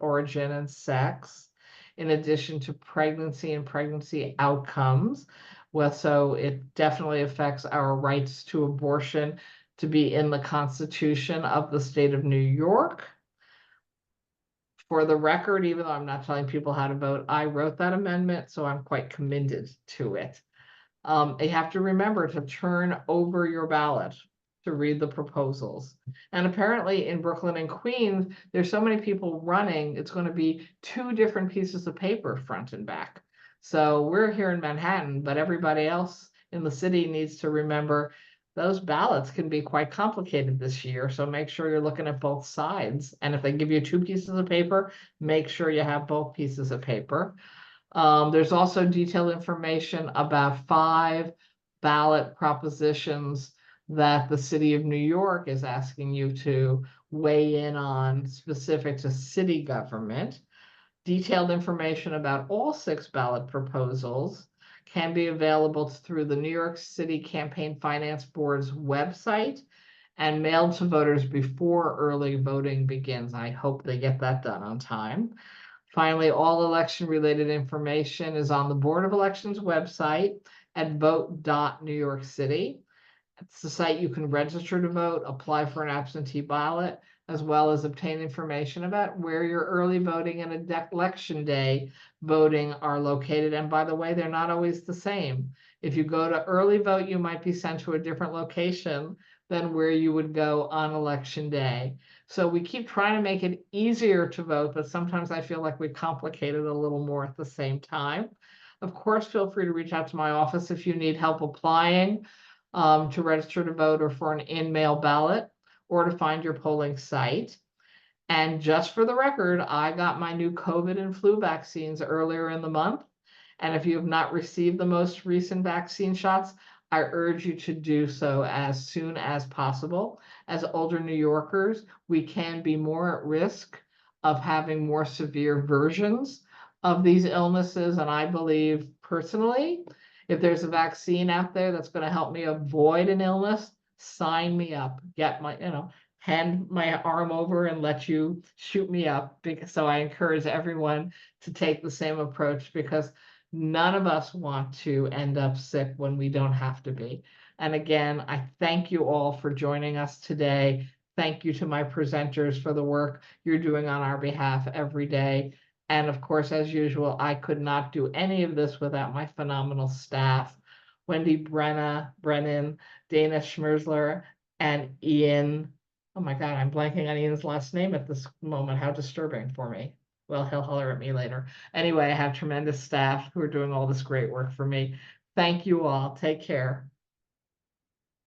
A: origin, and sex, in addition to pregnancy and pregnancy outcomes. Well, so it definitely affects our rights to abortion to be in the Constitution of the state of New York. For the record, even though I'm not telling people how to vote, I wrote that amendment, so I'm quite committed to it. You have to remember to turn over your ballot to read the proposals. And apparently in Brooklyn and Queens, there's so many people running, it's going to be 2 different pieces of paper front and back. So we're here in Manhattan, but everybody else in the city needs to remember those ballots can be quite complicated this year. So make sure you're looking at both sides. And if they give you 2 pieces of paper, make sure you have both pieces of paper. There's also detailed information about 5 ballot propositions that the city of New York is asking you to weigh in on specific to city government. Detailed information about all 6 ballot proposals can be available through the New York City Campaign Finance Board's website and mailed to voters before early voting begins. I hope they get that done on time. Finally, all election-related information is on the Board of Elections website at vote.newyorkcity. It's the site you can register to vote, apply for an absentee ballot, as well as obtain information about where your early voting and election day voting are located. And by the way, they're not always the same. If you go to early vote, you might be sent to a different location than where you would go on election day. So we keep trying to make it easier to vote, but sometimes I feel like we complicate it a little more at the same time. Of course, feel free to reach out to my office if you need help applying to register to vote or for an in-mail ballot or to find your polling site. And just for the record, I got my new COVID and flu vaccines earlier in the month. And if you have not received the most recent vaccine shots, I urge you to do so as soon as possible. As older New Yorkers, we can be more at risk of having more severe versions of these illnesses. And I believe personally, if there's a vaccine out there that's going to help me avoid an illness, sign me up. Get my, hand my arm over and let you shoot me up. So I encourage everyone to take the same approach, because none of us want to end up sick when we don't have to be. And again, I thank you all for joining us today. Thank you to my presenters for the work you're doing on our behalf every day. And of course, as usual, I could not do any of this without my phenomenal staff, Wendy Brennan, Dana Schmerzler, and Ian. Oh my God, I'm blanking on Ian's last name at this moment. How disturbing for me. Well, he'll holler at me later. Anyway, I have tremendous staff who are doing all this great work for me. Thank you all. Take care.